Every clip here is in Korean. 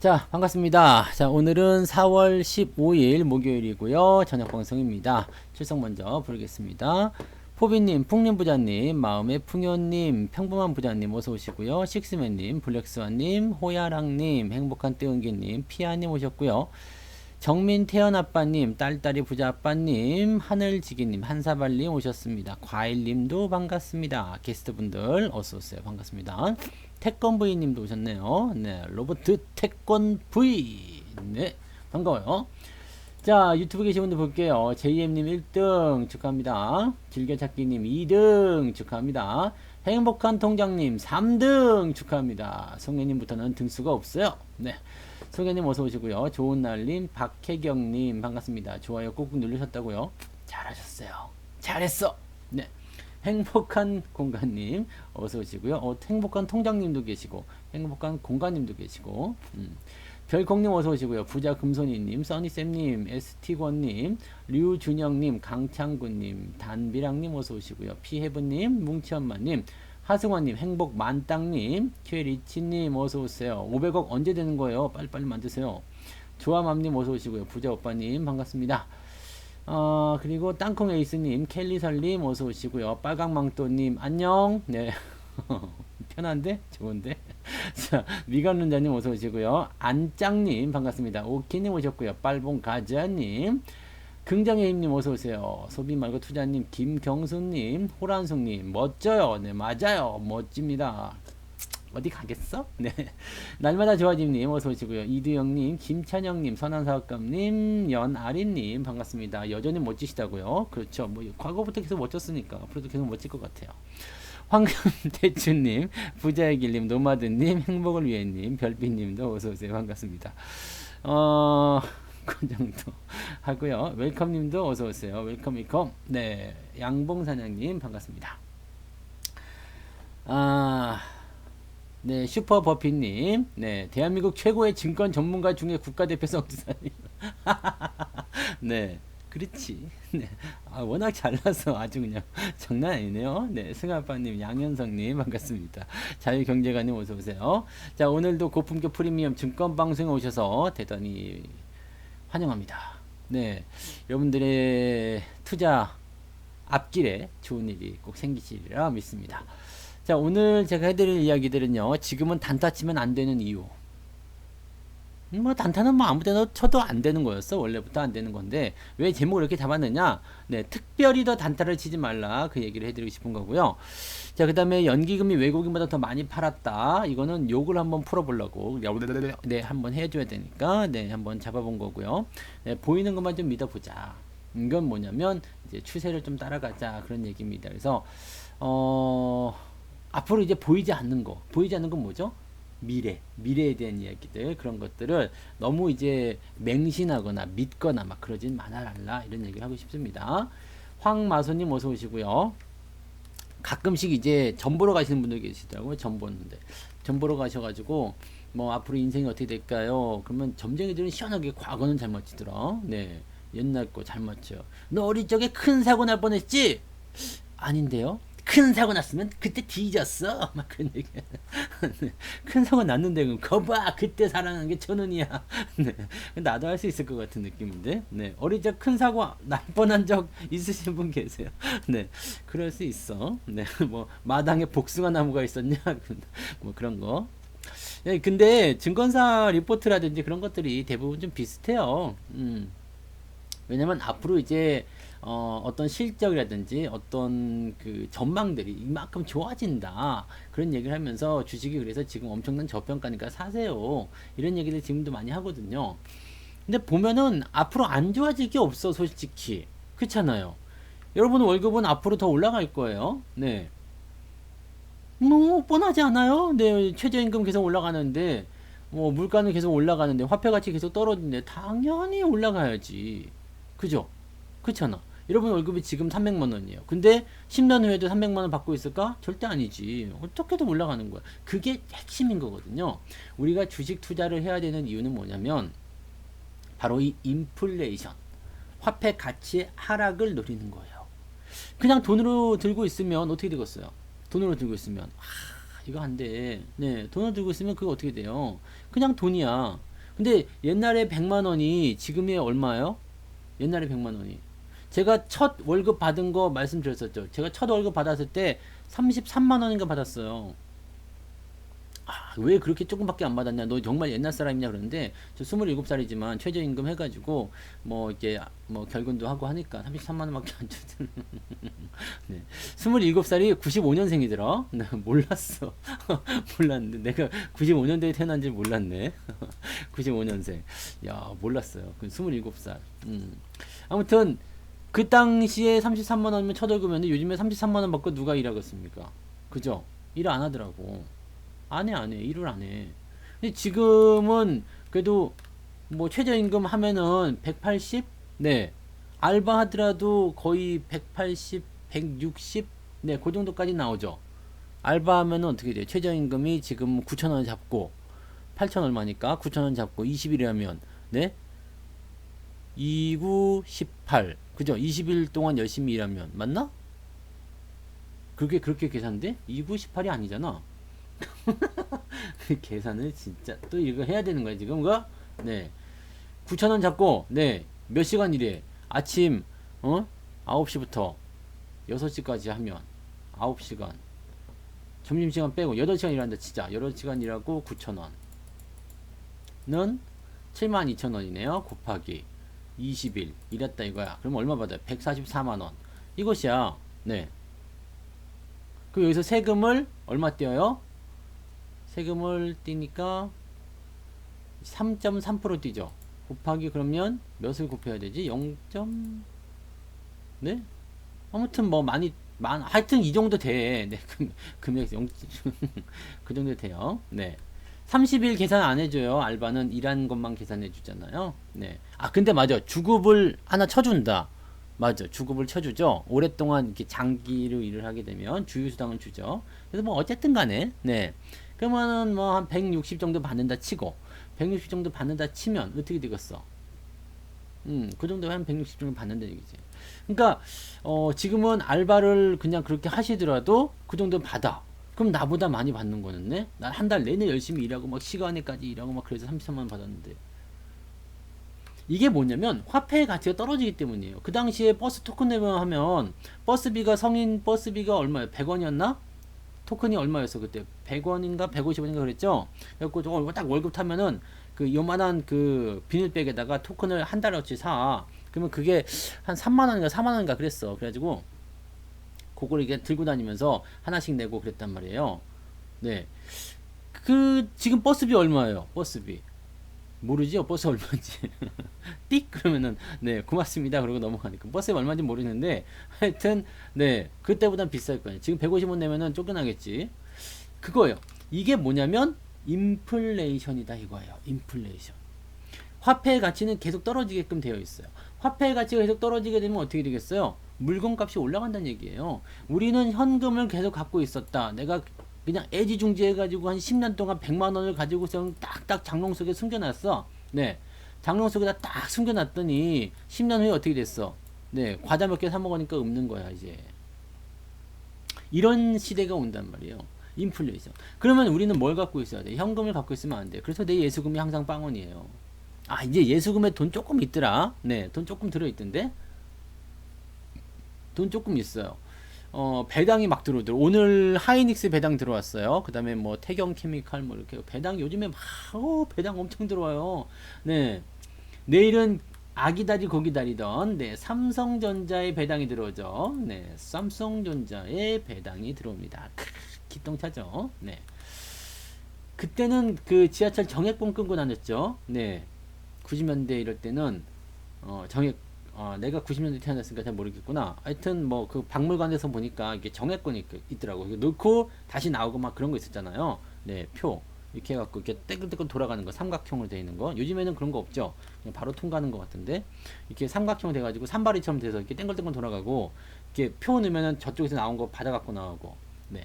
자, 반갑습니다. 자, 오늘은 4월 15일 목요일이고요. 저녁 방송입니다. 출석 먼저 부르겠습니다. 포비님, 풍림부자님, 마음의 풍요님, 평범한 부자님 어서 오시고요. 식스맨님, 블랙스완님, 호야랑님, 행복한 뜨은기님, 피아님 오셨고요. 정민 태연아빠님, 딸딸이 부자아빠님, 하늘지기님, 한사발님 오셨습니다. 과일님도 반갑습니다. 게스트분들 어서오세요. 반갑습니다. 태권브이님도 오셨네요. 네, 로버트 태권브이. 네, 반가워요. 자, 유튜브 계신 분들 볼게요. JM님 1등 축하합니다. 즐겨찾기님 2등 축하합니다. 행복한 통장님 3등 축하합니다. 송혜님부터는 등수가 없어요. 네. 송혜님 어서 오시고요. 좋은날님, 박혜경님 반갑습니다. 좋아요 꾹꾹 누르셨다고요. 잘하셨어요. 잘했어. 네. 행복한 공간님 어서 오시고요. 행복한 통장님도 계시고 행복한 공간님도 계시고 별콩님 어서 오시고요. 부자 금손이님, 써니쌤님, ST권님, 류준영님, 강창구님, 단비랑님 어서 오시고요. 피해브님, 뭉치엄마님, 하승원님, 행복 만땅님, 최리치님 어서 오세요. 500억 언제 되는 거예요? 빨리빨리 만드세요. 조아맘님 어서 오시고요. 부자 오빠님 반갑습니다. 그리고 땅콩 에이스님, 켈리설님 어서 오시고요. 빨강망토님 안녕. 네. 편한데? 좋은데? 자, 미간룬자님 어서 오시고요. 안짱님 반갑습니다. 오키님 오셨고요. 빨봉가자님, 긍정의 힘님 어서 오세요. 소비 말고 투자님, 김경수님, 호란송님 멋져요. 네, 맞아요. 멋집니다. 어디 가겠어? 네. 날마다 좋아짐님 어서 오시고요. 이두영님, 김찬영님, 선한사업감님, 연아린님 반갑습니다. 여전히 멋지시다고요. 그렇죠. 뭐 과거부터 계속 멋졌으니까 앞으로도 계속 멋질 것 같아요. 황금대추님, 부자의 길님, 노마드님, 행복을 위해님, 별빛님도 어서 오세요. 반갑습니다. 그 정도 하고요. 웰컴님도 어서 오세요. 웰컴. 네, 양봉사냥님 반갑습니다. 네, 슈퍼버피님, 네, 대한민국 최고의 증권 전문가 중에 국가대표 성지사님. 네, 그렇지. 네, 워낙 잘나서 아주 그냥 장난 아니네요. 네, 승아빠님, 양현성님 반갑습니다. 자유경제가님 어서 오세요. 자, 오늘도 고품격 프리미엄 증권 방송에 오셔서 대단히 환영합니다. 네, 여러분들의 투자 앞길에 좋은 일이 꼭 생기시리라 믿습니다. 자, 오늘 제가 해드릴 이야기들은요, 지금은 단타 치면 안 되는 이유. 뭐 단타는 뭐 아무데나 쳐도 안 되는 거였어. 원래부터 안 되는 건데 왜 제목을 이렇게 잡았느냐. 네, 특별히 더 단타를 치지 말라, 그 얘기를 해드리고 싶은 거고요. 자, 그 다음에 연기금이 외국인보다 더 많이 팔았다, 이거는 욕을 한번 풀어보려고, 네, 한번 해줘야 되니까 네, 한번 잡아본 거고요. 네, 보이는 것만 좀 믿어보자. 이건 뭐냐면 이제 추세를 좀 따라가자, 그런 얘기입니다. 그래서 앞으로 이제 보이지 않는 건 뭐죠? 미래에 대한 이야기들, 그런 것들을 너무 이제 맹신하거나 믿거나 막 그러진 말아라, 이런 얘기를 하고 싶습니다. 황마소님 어서 오시고요. 가끔씩 이제 점 보러 가시는 분들 계시더라고요. 점 보는데 점 보러 가셔가지고 뭐 앞으로 인생이 어떻게 될까요? 그러면 점쟁이들은 시원하게 과거는 잘 맞히더라. 네, 옛날 거 잘 맞죠. 너 어릴 적에 큰 사고 날 뻔했지? 아닌데요? 큰 사고 났으면 그때 뒤졌어, 막 그런 얘기. 네. 큰 사고 났는데 그럼 거봐, 그때 살아나는 게 1,000원이야. 네. 나도 할 수 있을 것 같은 느낌인데. 네. 어릴 적 큰 사고 날 뻔한 적 있으신 분 계세요? 네. 그럴 수 있어. 네. 뭐 마당에 복숭아 나무가 있었냐? 뭐 그런 거. 네, 근데 증권사 리포트라든지 그런 것들이 대부분 좀 비슷해요. 왜냐면 앞으로 이제 어떤 실적이라든지 어떤 그 전망들이 이만큼 좋아진다, 그런 얘기를 하면서 주식이 그래서 지금 엄청난 저평가니까 사세요, 이런 얘기를 지금도 많이 하거든요. 근데 보면은 앞으로 안 좋아질 게 없어, 솔직히. 그렇잖아요. 여러분 월급은 앞으로 더 올라갈 거예요. 네. 뭐 뻔하지 않아요? 네, 최저임금 계속 올라가는데, 뭐 물가는 계속 올라가는데, 화폐 가치 계속 떨어지는데 당연히 올라가야지. 그죠? 그렇잖아. 여러분 월급이 지금 300만 원이에요. 근데 10년 후에도 300만 원 받고 있을까? 절대 아니지. 어떻게든 올라가는 거야. 그게 핵심인 거거든요. 우리가 주식 투자를 해야 되는 이유는 뭐냐면 바로 이 인플레이션, 화폐 가치의 하락을 노리는 거예요. 그냥 돈으로 들고 있으면 어떻게 되겠어요? 돈으로 들고 있으면 이거 안 돼. 네, 돈을 들고 있으면 그거 어떻게 돼요? 그냥 돈이야. 근데 옛날에 100만 원이 지금이 얼마예요? 옛날에 100만 원이. 제가 첫 월급 받은 거 말씀드렸었죠. 제가 첫 월급 받았을 때 33만 원인가 받았어요. 아, 왜 그렇게 조금밖에 안 받았냐? 너 정말 옛날 사람이냐? 그러는데 저 27살이지만 최저임금 해가지고 뭐 이렇게 뭐 결근도 하고 하니까 33만 원밖에 안 주더라고요. 네. 27살이 95년생이더라. 나 몰랐어. 몰랐는데 내가 95년도에 태어난 줄 몰랐네. 95년생. 야, 몰랐어요. 그 27살. 아무튼 그 당시에 33만 원이면 첫 월급이었는데 요즘에 33만 원 받고 누가 일하겠습니까? 그죠? 일 안 하더라고. 안 해. 일을 안 해. 근데 지금은 그래도 뭐 최저임금 하면은 180? 네. 알바 하더라도 거의 180, 160? 네, 그 정도까지 나오죠. 알바 하면은 어떻게 돼요? 최저임금이 지금 9,000원 잡고 8,000 얼마니까 9,000원 잡고 20일이라면 네? 29, 18. 그죠? 20일 동안 열심히 일하면 맞나? 그렇게 계산돼? 29, 18이 아니잖아. 계산을 진짜 또 이거 해야 되는 거야 지금 그거? 네. 9,000원 잡고 네. 몇 시간 일해? 아침 9시부터 6시까지 하면 9시간. 점심시간 빼고 8시간 일한다 진짜. 8시간 일하고 9,000원은 72,000원이네요. 곱하기 20일 일했다 이거야. 그럼 얼마 받아요? 144만 원. 이것이야. 네. 그 여기서 세금을 얼마 떼어요? 세금을 띄니까 3.3% 뛰죠. 곱하기 그러면 몇을 곱해야 되지? 0. 네? 아무튼 뭐 하여튼 이 정도 돼. 네, 금액 0. 그 정도 돼요. 네. 30일 계산 안 해줘요. 알바는 일한 것만 계산해 주잖아요. 네. 아, 근데 맞아. 주급을 하나 쳐준다. 맞아. 주급을 쳐주죠. 오랫동안 이렇게 장기로 일을 하게 되면 주휴수당을 주죠. 그래서 뭐 어쨌든 간에, 네. 그러면은 뭐 한 160 정도 받는다 치고, 160 정도 받는다 치면 어떻게 되겠어? 그 정도 한 160 정도 받는다 얘기지. 그러니까, 지금은 알바를 그냥 그렇게 하시더라도 그 정도 받아. 그럼 나보다 많이 받는 거는데? 난 한 달 내내 열심히 일하고 막 시간에까지 일하고 막 그래서 33만 원 받았는데. 이게 뭐냐면 화폐의 가치가 떨어지기 때문이에요. 그 당시에 버스 토큰 내면 하면 버스비가 성인 버스비가 얼마예요? 100원이었나? 토큰이 얼마였어 그때? 100원인가 150원인가 그랬죠? 그래갖고 딱 월급 타면은 그 요만한 그 비닐백에다가 토큰을 한 달어치 사. 그러면 그게 한 3만 원인가 4만 원인가 그랬어. 그래가지고 그걸 이게 들고 다니면서 하나씩 내고 그랬단 말이에요. 네. 그 지금 버스비 얼마예요? 버스비. 모르죠? 버스 얼마인지. 띡 그러면은 네 고맙습니다 그러고 넘어가니까 버스에 얼마인지 모르는데 하여튼 네 그때보단 비쌀 거예요. 지금 150원 내면은 쫓겨나겠지. 그거예요. 이게 뭐냐면 인플레이션이다 이거예요. 인플레이션. 화폐의 가치는 계속 떨어지게끔 되어 있어요. 화폐의 가치가 계속 떨어지게 되면 어떻게 되겠어요? 물건값이 올라간다는 얘기예요. 우리는 현금을 계속 갖고 있었다. 내가 그냥 애지중지해가지고 한 10년 동안 100만 원을 가지고서 딱딱 장롱 속에 숨겨놨어. 네. 장롱 속에다 딱 숨겨놨더니 10년 후에 어떻게 됐어? 네. 과자 몇 개 사 먹으니까 없는 거야, 이제. 이런 시대가 온단 말이에요. 인플레이션. 그러면 우리는 뭘 갖고 있어야 돼? 현금을 갖고 있으면 안 돼. 그래서 내 예수금이 항상 빵원이에요. 아, 이제 예수금에 돈 조금 있더라. 네. 돈 조금 들어있던데? 돈 조금 있어요. 배당이 막 들어오더라고. 오늘 하이닉스 배당 들어왔어요. 그 다음에 뭐 태경 케미칼 뭐 이렇게 배당 요즘에 막 배당 엄청 들어와요. 네. 내일은 아기다리 고기다리던 네 삼성전자의 배당이 들어오죠. 네. 삼성전자의 배당이 들어옵니다. 기똥차죠. 네. 그때는 그 지하철 정액권 끊고 다녔죠. 네. 90년대 이럴 때는 정액 내가 90년대 태어났으니까 잘 모르겠구나. 하여튼 뭐 그 박물관에서 보니까 이게 정액권이 있더라고. 넣고 다시 나오고 막 그런 거 있었잖아요. 네, 표 이렇게 해갖고 이렇게 떼글떼글 돌아가는 거 삼각형으로 되어 있는 거. 요즘에는 그런 거 없죠. 그냥 바로 통과하는 것 같은데 이렇게 삼각형 돼가지고 산발이처럼 돼서 이렇게 땡글땡글 돌아가고 이렇게 표 넣으면은 저쪽에서 나온 거 받아갖고 나오고. 네,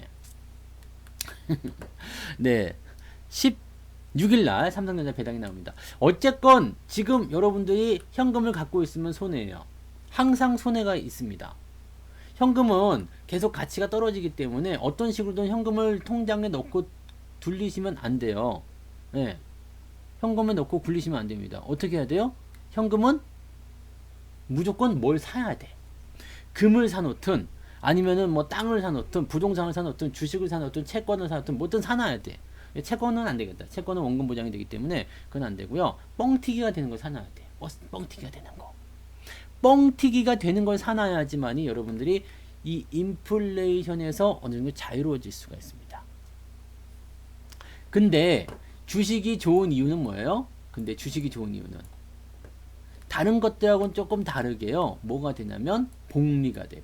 네. 6일날 삼성전자 배당이 나옵니다. 어쨌건 지금 여러분들이 현금을 갖고 있으면 손해예요. 항상 손해가 있습니다. 현금은 계속 가치가 떨어지기 때문에 어떤 식으로든 현금을 통장에 넣고 둘리시면 안 돼요. 네. 현금에 넣고 굴리시면 안 됩니다. 어떻게 해야 돼요? 현금은 무조건 뭘 사야 돼. 금을 사놓든 아니면은 뭐 땅을 사놓든 부동산을 사놓든 주식을 사놓든 채권을 사놓든 뭐든 사놔야 돼. 채권은 안 되겠다. 채권은 원금 보장이 되기 때문에 그건 안 되고요. 뻥튀기가 되는 걸 사놔야 돼. 뻥튀기가 되는 거. 뻥튀기가 되는 걸 사놔야지만이 여러분들이 이 인플레이션에서 어느 정도 자유로워질 수가 있습니다. 근데 주식이 좋은 이유는 뭐예요? 근데 주식이 좋은 이유는 다른 것들하고는 조금 다르게요. 뭐가 되냐면 복리가 돼.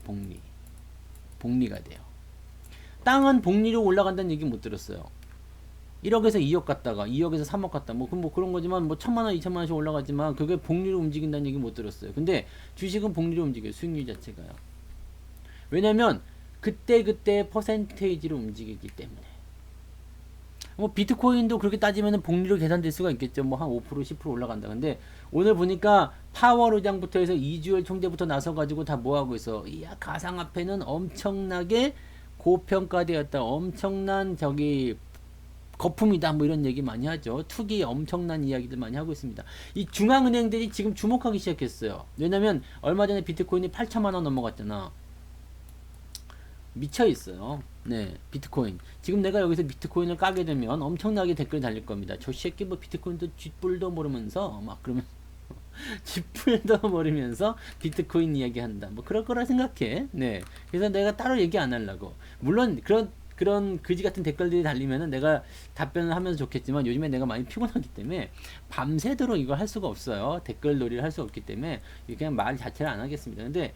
복리가 돼요. 땅은 복리로 올라간다는 얘기 못 들었어요. 1억에서 2억 갔다가 2억에서 3억 갔다 뭐 그런 거지만 뭐 1,000만원 2,000만원씩 올라가지만 그게 복리로 움직인다는 얘기 못 들었어요. 근데 주식은 복리로 움직여요. 수익률 자체가요. 왜냐면 그때 퍼센테이지로 움직이기 때문에. 뭐 비트코인도 그렇게 따지면 복리로 계산될 수가 있겠죠. 뭐 한 5% 10% 올라간다. 근데 오늘 보니까 파월 의장부터 해서 이주열 총재부터 나서 가지고 다 뭐하고 있어. 이야 가상화폐는 엄청나게 고평가되었다. 엄청난 거품이다. 뭐 이런 얘기 많이 하죠. 투기 엄청난 이야기들 많이 하고 있습니다. 이 중앙은행들이 지금 주목하기 시작했어요. 왜냐면 얼마 전에 비트코인이 8천만원 넘어갔잖아. 미쳐 있어요. 네, 비트코인. 지금 내가 여기서 비트코인을 까게 되면 엄청나게 댓글 달릴 겁니다. 저 새끼 뭐 비트코인도 쥐뿔도 모르면서 막 그러면 쥐뿔도 모르면서 비트코인 이야기한다. 뭐 그럴 거라 생각해. 네. 그래서 내가 따로 얘기 안 하려고. 물론 그런 그지 같은 댓글들이 달리면은 내가 답변을 하면서 좋겠지만 요즘에 내가 많이 피곤하기 때문에 밤새도록 이걸 할 수가 없어요. 댓글 놀이를 할 수 없기 때문에 그냥 말 자체를 안 하겠습니다. 근데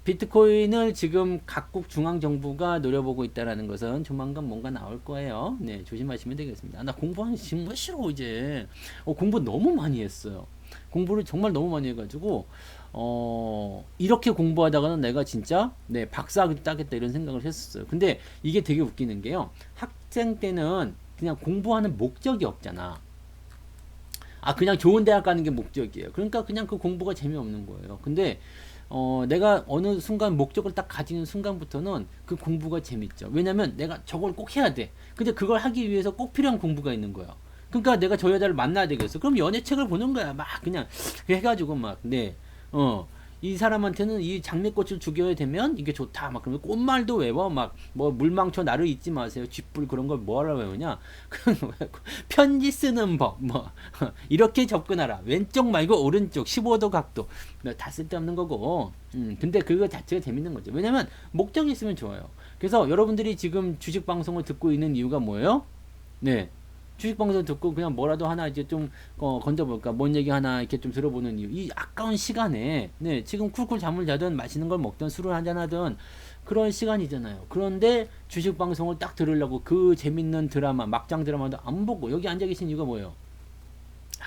비트코인을 지금 각국 중앙 정부가 노려보고 있다라는 것은 조만간 뭔가 나올 거예요. 네, 조심하시면 되겠습니다. 나 공부하는 정말 싫어 이제. 공부 너무 많이 했어요. 공부를 정말 너무 많이 해가지고 이렇게 공부하다가는 내가 진짜 네 박사 따겠다 이런 생각을 했었어요. 근데 이게 되게 웃기는 게요. 학생 때는 그냥 공부하는 목적이 없잖아. 그냥 좋은 대학 가는 게 목적이에요. 그러니까 그냥 그 공부가 재미없는 거예요. 근데 내가 어느 순간 목적을 딱 가지는 순간부터는 그 공부가 재밌죠. 왜냐면 내가 저걸 꼭 해야 돼. 근데 그걸 하기 위해서 꼭 필요한 공부가 있는 거예요. 그러니까 내가 저 여자를 만나야 되겠어. 그럼 연애책을 보는 거야. 막 그냥 해가지고 막 네. 이 사람한테는 이 장미꽃을 죽여야 되면 이게 좋다. 막 그러면 꽃말도 외워. 막 뭐 물망초 나를 잊지 마세요. 쥐뿔 그런 걸 뭐하러 외우냐? 편지 쓰는 법. 뭐 이렇게 접근하라. 왼쪽 말고 오른쪽 15도 각도. 다 쓸데없는 거고. 근데 그거 자체가 재밌는 거죠. 왜냐면 목적이 있으면 좋아요. 그래서 여러분들이 지금 주식 방송을 듣고 있는 이유가 뭐예요? 네. 주식 방송 듣고 그냥 뭐라도 하나 이제 좀 건져볼까, 뭔 얘기 하나 이렇게 좀 들어보는 이유. 이 아까운 시간에 네 지금 쿨쿨 잠을 자든 맛있는 걸 먹든 술을 한잔 하든 그런 시간이잖아요. 그런데 주식 방송을 딱 들으려고 그 재밌는 드라마, 막장 드라마도 안 보고 여기 앉아 계신 이유가 뭐예요?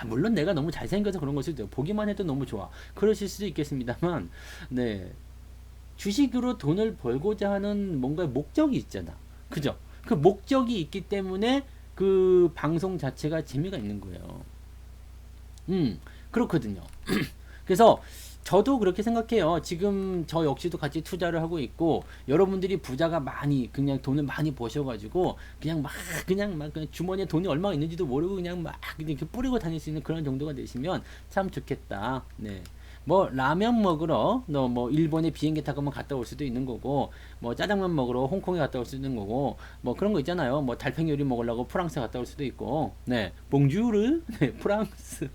물론 내가 너무 잘생겨서 그런 걸 수도 있고 보기만 해도 너무 좋아. 그러실 수도 있겠습니다만 네 주식으로 돈을 벌고자 하는 뭔가 목적이 있잖아. 그죠? 그 목적이 있기 때문에 그 방송 자체가 재미가 있는 거예요. 그렇거든요. 그래서 저도 그렇게 생각해요. 지금 저 역시도 같이 투자를 하고 있고 여러분들이 부자가 많이 그냥 돈을 많이 버셔가지고 그냥 그냥 주머니에 돈이 얼마가 있는지도 모르고 그냥 이렇게 뿌리고 다닐 수 있는 그런 정도가 되시면 참 좋겠다. 네. 뭐 라면 먹으러 너 뭐 일본에 비행기 타고 갔다 올 수도 있는 거고 뭐 짜장면 먹으러 홍콩에 갔다 올 수도 있는 거고 뭐 그런 거 있잖아요. 뭐 달팽이 요리 먹으려고 프랑스 갔다 올 수도 있고 네 봉주르 네 프랑스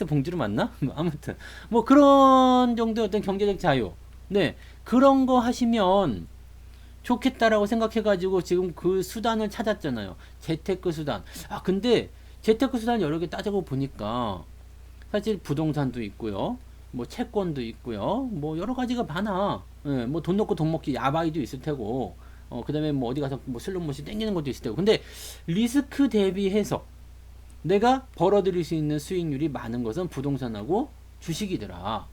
봉주르 맞나? 아무튼 뭐 그런 정도의 어떤 경제적 자유 네 그런 거 하시면 좋겠다라고 생각해가지고 지금 그 수단을 찾았잖아요. 재테크 수단. 근데 재테크 수단 여러 개 따져보 보니까 사실 부동산도 있고요. 뭐 채권도 있고요. 뭐 여러 가지가 많아. 예, 뭐 돈 넣고 돈 먹기 야바이도 있을 테고. 그다음에 뭐 어디 가서 뭐 슬롯머신 땡기는 것도 있을 테고. 근데 리스크 대비해서 내가 벌어들일 수 있는 수익률이 많은 것은 부동산하고 주식이더라.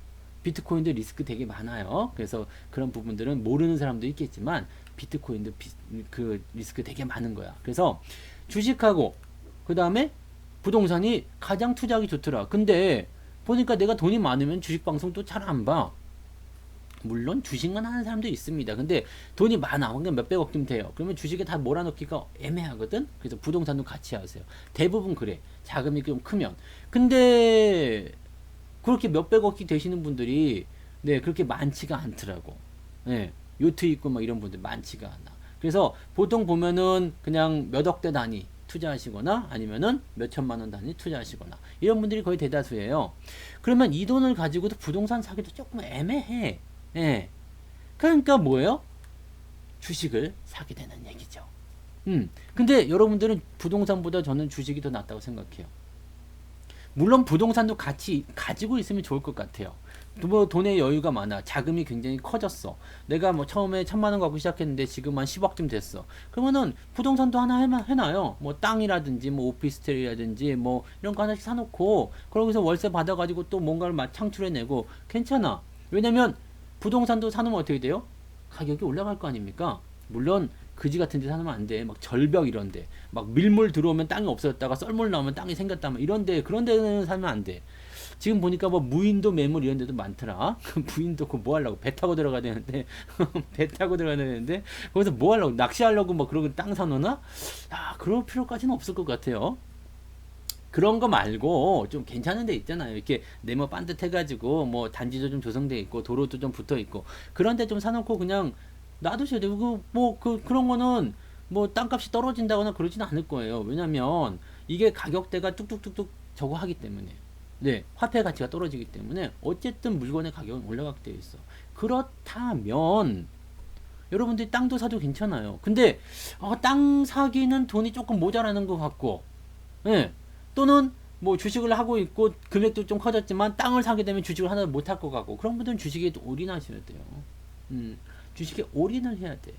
비트코인도 리스크 되게 많아요. 그래서 그런 부분들은 모르는 사람도 있겠지만 비트코인도 그 리스크 되게 많은 거야. 그래서 주식하고 그다음에 부동산이 가장 투자하기 좋더라. 근데 보니까 내가 돈이 많으면 주식 방송도 잘 안 봐. 물론 주식만 하는 사람도 있습니다. 근데 돈이 많아. 그냥 몇백억 쯤 돼요. 그러면 주식에 다 몰아넣기가 애매하거든. 그래서 부동산도 같이 하세요. 대부분 그래. 자금이 좀 크면. 근데 그렇게 몇백억이 되시는 분들이 네, 그렇게 많지가 않더라고. 네, 요트 있고 막 이런 분들 많지가 않아. 그래서 보통 보면은 그냥 몇 억대 단위 투자하시거나 아니면은 몇 천만 원 단위 투자하시거나 이런 분들이 거의 대다수예요. 그러면 이 돈을 가지고도 부동산 사기도 조금 애매해. 예. 그러니까 뭐예요? 주식을 사게 되는 얘기죠. 근데 여러분들은 부동산보다 저는 주식이 더 낫다고 생각해요. 물론 부동산도 같이 가지고 있으면 좋을 것 같아요. 뭐 돈의 여유가 많아. 자금이 굉장히 커졌어. 내가 뭐 처음에 1,000만 원 갖고 시작했는데 지금 한 10억쯤 됐어. 그러면은 부동산도 하나 해놔요. 뭐 땅이라든지 뭐 오피스텔이라든지 뭐 이런 거 하나씩 사놓고 거기서 월세 받아가지고 또 뭔가를 창출해내고 괜찮아. 왜냐면 부동산도 사놓으면 어떻게 돼요? 가격이 올라갈 거 아닙니까? 물론 그지 같은 데 사놓으면 안 돼. 막 절벽 이런 데. 막 밀물 들어오면 땅이 없어졌다가 썰물 나오면 땅이 생겼다면 이런 데, 그런 데는 사면 안 돼. 지금 보니까 뭐 무인도 매물 이런 데도 많더라. 무인도 그거 뭐 하려고? 배 타고 들어가야 되는데. 배 타고 들어가야 되는데. 거기서 뭐 하려고? 낚시하려고 뭐 그런 땅 사놓나? 야, 그럴 필요까지는 없을 것 같아요. 그런 거 말고 좀 괜찮은 데 있잖아요. 이렇게 네모 반듯해가지고 뭐 단지도 좀 조성돼 있고 도로도 좀 붙어 있고 그런 데 좀 사놓고 그냥 놔두셔야 되고 그런 거는 뭐 땅값이 떨어진다거나 그러진 않을 거예요. 왜냐면 이게 가격대가 뚝뚝뚝뚝 저거 하기 때문에 네 화폐 가치가 떨어지기 때문에 어쨌든 물건의 가격은 올라가게 되어 있어. 그렇다면 여러분들이 땅도 사도 괜찮아요. 근데 땅 사기는 돈이 조금 모자라는 것 같고 예. 또는 뭐 주식을 하고 있고 금액도 좀 커졌지만 땅을 사게 되면 주식을 하나 못 할 것 같고 그런 분들은 주식에 올인하셔야 돼요. 주식에 올인을 해야 돼.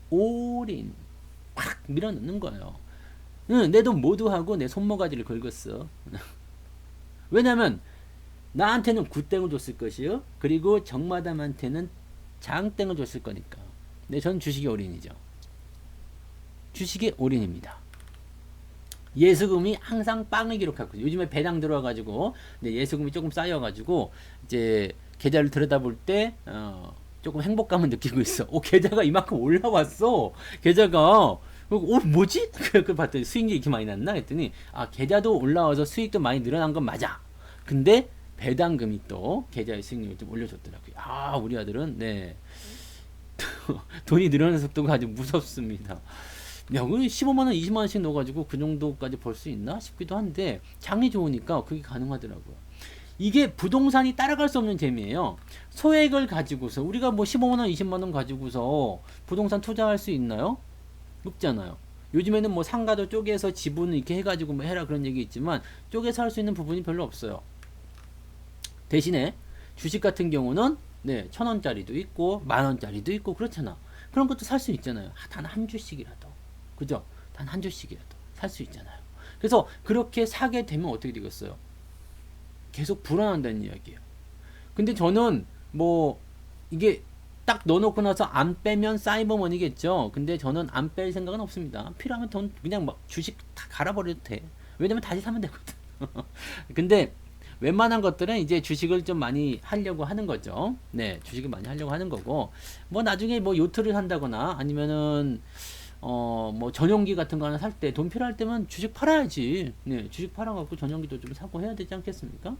올인 팍 밀어넣는 거예요. 내 돈 모두 하고 내 손모가지를 긁었어. 왜냐면 나한테는 굿땡을 줬을 것이요. 그리고 정마담한테는 장땡을 줬을 거니까. 네, 전 주식의 올인이죠. 주식의 올인입니다. 예수금이 항상 빵을 기록하고 요즘에 배당 들어와가지고 예수금이 조금 쌓여가지고 이제 계좌를 들여다볼 때 조금 행복감을 느끼고 있어. 계좌가 이만큼 올라왔어. 계좌가 뭐지? 그 봤더니 수익이 이렇게 많이 났나 했더니 계좌도 올라와서 수익도 많이 늘어난 건 맞아. 근데 배당금이 또 계좌의 수익률을 좀 올려줬더라고요. 우리 아들은 네 돈이 늘어나는 속도가 아주 무섭습니다. 야, 그 15만원, 20만원씩 넣어가지고 그 정도까지 벌 수 있나 싶기도 한데, 장이 좋으니까 그게 가능하더라고요. 이게 부동산이 따라갈 수 없는 재미예요. 소액을 가지고서, 우리가 뭐 15만원, 20만원 가지고서 부동산 투자할 수 있나요? 없잖아요. 요즘에는 뭐 상가도 쪼개서 지분을 이렇게 해가지고 뭐 해라 그런 얘기 있지만, 쪼개서 할 수 있는 부분이 별로 없어요. 대신에 주식 같은 경우는, 네, 1,000원짜리도 있고, 10,000원짜리도 있고, 그렇잖아. 그런 것도 살 수 있잖아요. 단 한 주씩이라도. 그죠? 단 한 주씩이라도 살 수 있잖아요. 그래서 그렇게 사게 되면 어떻게 되겠어요? 계속 불안한다는 이야기예요. 근데 저는 뭐 이게 딱 넣어놓고 나서 안 빼면 사이버머니겠죠. 근데 저는 안 뺄 생각은 없습니다. 필요하면 돈 그냥 막 주식 다 갈아버려도 돼. 왜냐면 다시 사면 되거든. 근데 웬만한 것들은 이제 주식을 좀 많이 하려고 하는 거죠. 네, 주식을 많이 하려고 하는 거고, 뭐 나중에 뭐 요트를 한다거나 아니면은 뭐 전용기 같은 거 하나 살 때 돈 필요할 때면 주식 팔아야지. 네, 주식 팔아갖고 전용기도 좀 사고 해야 되지 않겠습니까?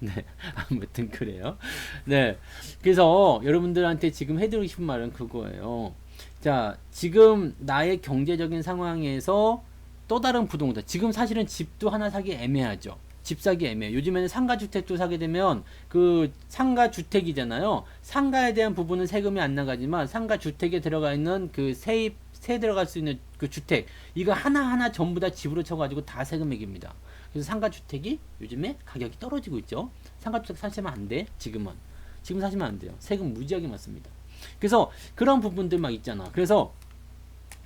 네, 아무튼 그래요. 네, 그래서 여러분들한테 지금 해드리고 싶은 말은 그거예요. 자, 지금 나의 경제적인 상황에서 또 다른 부동산, 지금 사실은 집도 하나 사기 애매하죠. 집 사기 애매해요. 요즘에는 상가주택도 사게 되면 그 상가주택이잖아요. 상가에 대한 부분은 세금이 안 나가지만 상가주택에 들어가 있는 그 세 들어갈 수 있는 그 주택, 이거 하나하나 전부 다 집으로 쳐가지고 다 세금 매깁니다. 그래서 상가주택이 요즘에 가격이 떨어지고 있죠. 상가주택 사시면 안 돼. 지금은. 지금 사시면 안 돼요. 세금 무지하게 많습니다. 그래서 그런 부분들 막 있잖아. 그래서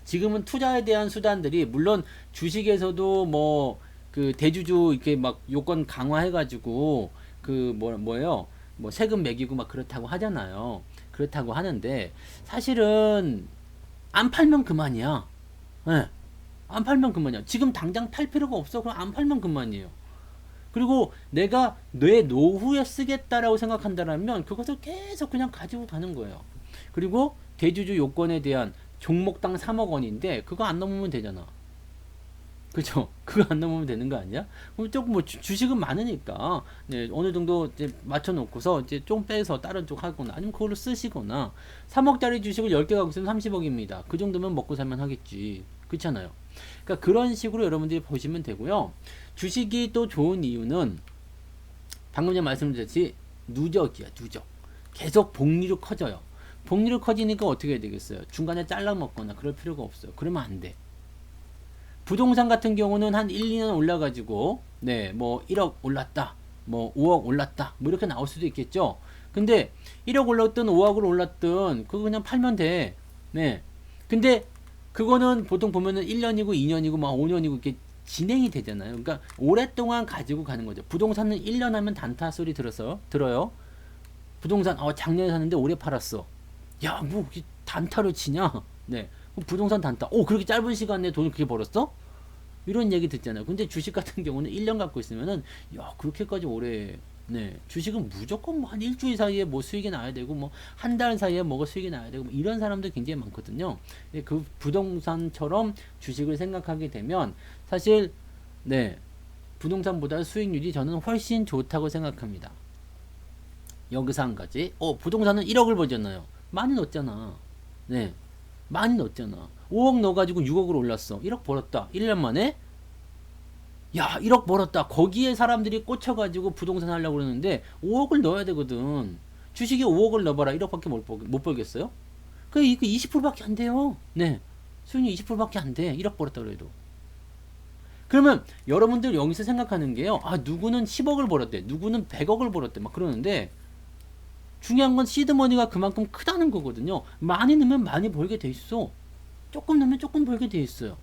지금은 투자에 대한 수단들이 물론 주식에서도 뭐 그 대주주 이렇게 막 요건 강화해가지고 그 뭐예요? 뭐 세금 매기고 막 그렇다고 하잖아요. 그렇다고 하는데 사실은 안 팔면 그만이야. 예. 안 팔면 그만이야. 지금 당장 팔 필요가 없어. 그럼 안 팔면 그만이에요. 그리고 내가 내 노후에 쓰겠다라고 생각한다면 그것을 계속 그냥 가지고 가는 거예요. 그리고 대주주 요건에 대한 종목당 3억 원인데 그거 안 넘으면 되잖아. 그죠? 그거 안 넘으면 되는 거 아니야? 그럼 조금 뭐 주식은 많으니까 네, 어느 정도 이제 맞춰놓고서 이제 좀 빼서 다른 쪽 하거나 아니면 그걸로 쓰시거나 3억짜리 주식을 10개 갖고 있으면 30억입니다. 그 정도면 먹고 살만 하겠지. 그렇잖아요. 그러니까 그런 식으로 여러분들이 보시면 되고요. 주식이 또 좋은 이유는 방금 전에 말씀드렸듯이 누적이야, 누적. 계속 복리로 커져요. 복리로 커지니까 어떻게 해야 되겠어요? 중간에 잘라 먹거나 그럴 필요가 없어요. 그러면 안 돼. 부동산 같은 경우는 한 1, 2년 올라가지고 네, 뭐 1억 올랐다. 뭐 5억 올랐다. 뭐 이렇게 나올 수도 있겠죠. 근데 1억 올랐든 5억을 올랐든 그거 그냥 팔면 돼. 네. 근데 그거는 보통 보면은 1년이고 2년이고 막 5년이고 이렇게 진행이 되잖아요. 그러니까 오랫동안 가지고 가는 거죠. 부동산은 1년 하면 단타 소리 들어요. 부동산 작년에 샀는데 올해 팔았어. 야, 뭐 단타로 치냐? 네. 부동산 단타. 그렇게 짧은 시간에 돈을 그렇게 벌었어? 이런 얘기 듣잖아요. 근데 주식 같은 경우는 1년 갖고 있으면은 야, 그렇게까지 오래 네. 주식은 무조건 뭐 한 일주일 사이에 뭐 수익이 나야 되고 뭐 한 달 사이에 뭐가 수익이 나야 되고 뭐 이런 사람들 굉장히 많거든요. 그 부동산처럼 주식을 생각하게 되면 사실 네. 부동산보다 수익률이 저는 훨씬 좋다고 생각합니다. 여기서 한 가지. 부동산은 1억을 벌잖아요. 많이 넣었잖아. 네. 많이 넣었잖아. 5억 넣어가지고 6억으로 올랐어. 1억 벌었다. 1년 만에? 야, 1억 벌었다. 거기에 사람들이 꽂혀가지고 부동산 하려고 그러는데 5억을 넣어야 되거든. 주식에 5억을 넣어봐라. 1억밖에 못 벌겠어요? 이거 20%밖에 안 돼요. 네. 수익률 20%밖에 안 돼. 1억 벌었다 그래도. 그러면 여러분들 여기서 생각하는 게요. 누구는 10억을 벌었대. 누구는 100억을 벌었대. 막 그러는데 중요한 건 시드머니가 그만큼 크다는 거거든요. 많이 넣으면 많이 벌게 돼 있어. 조금 넣으면 조금 벌게 돼 있어요.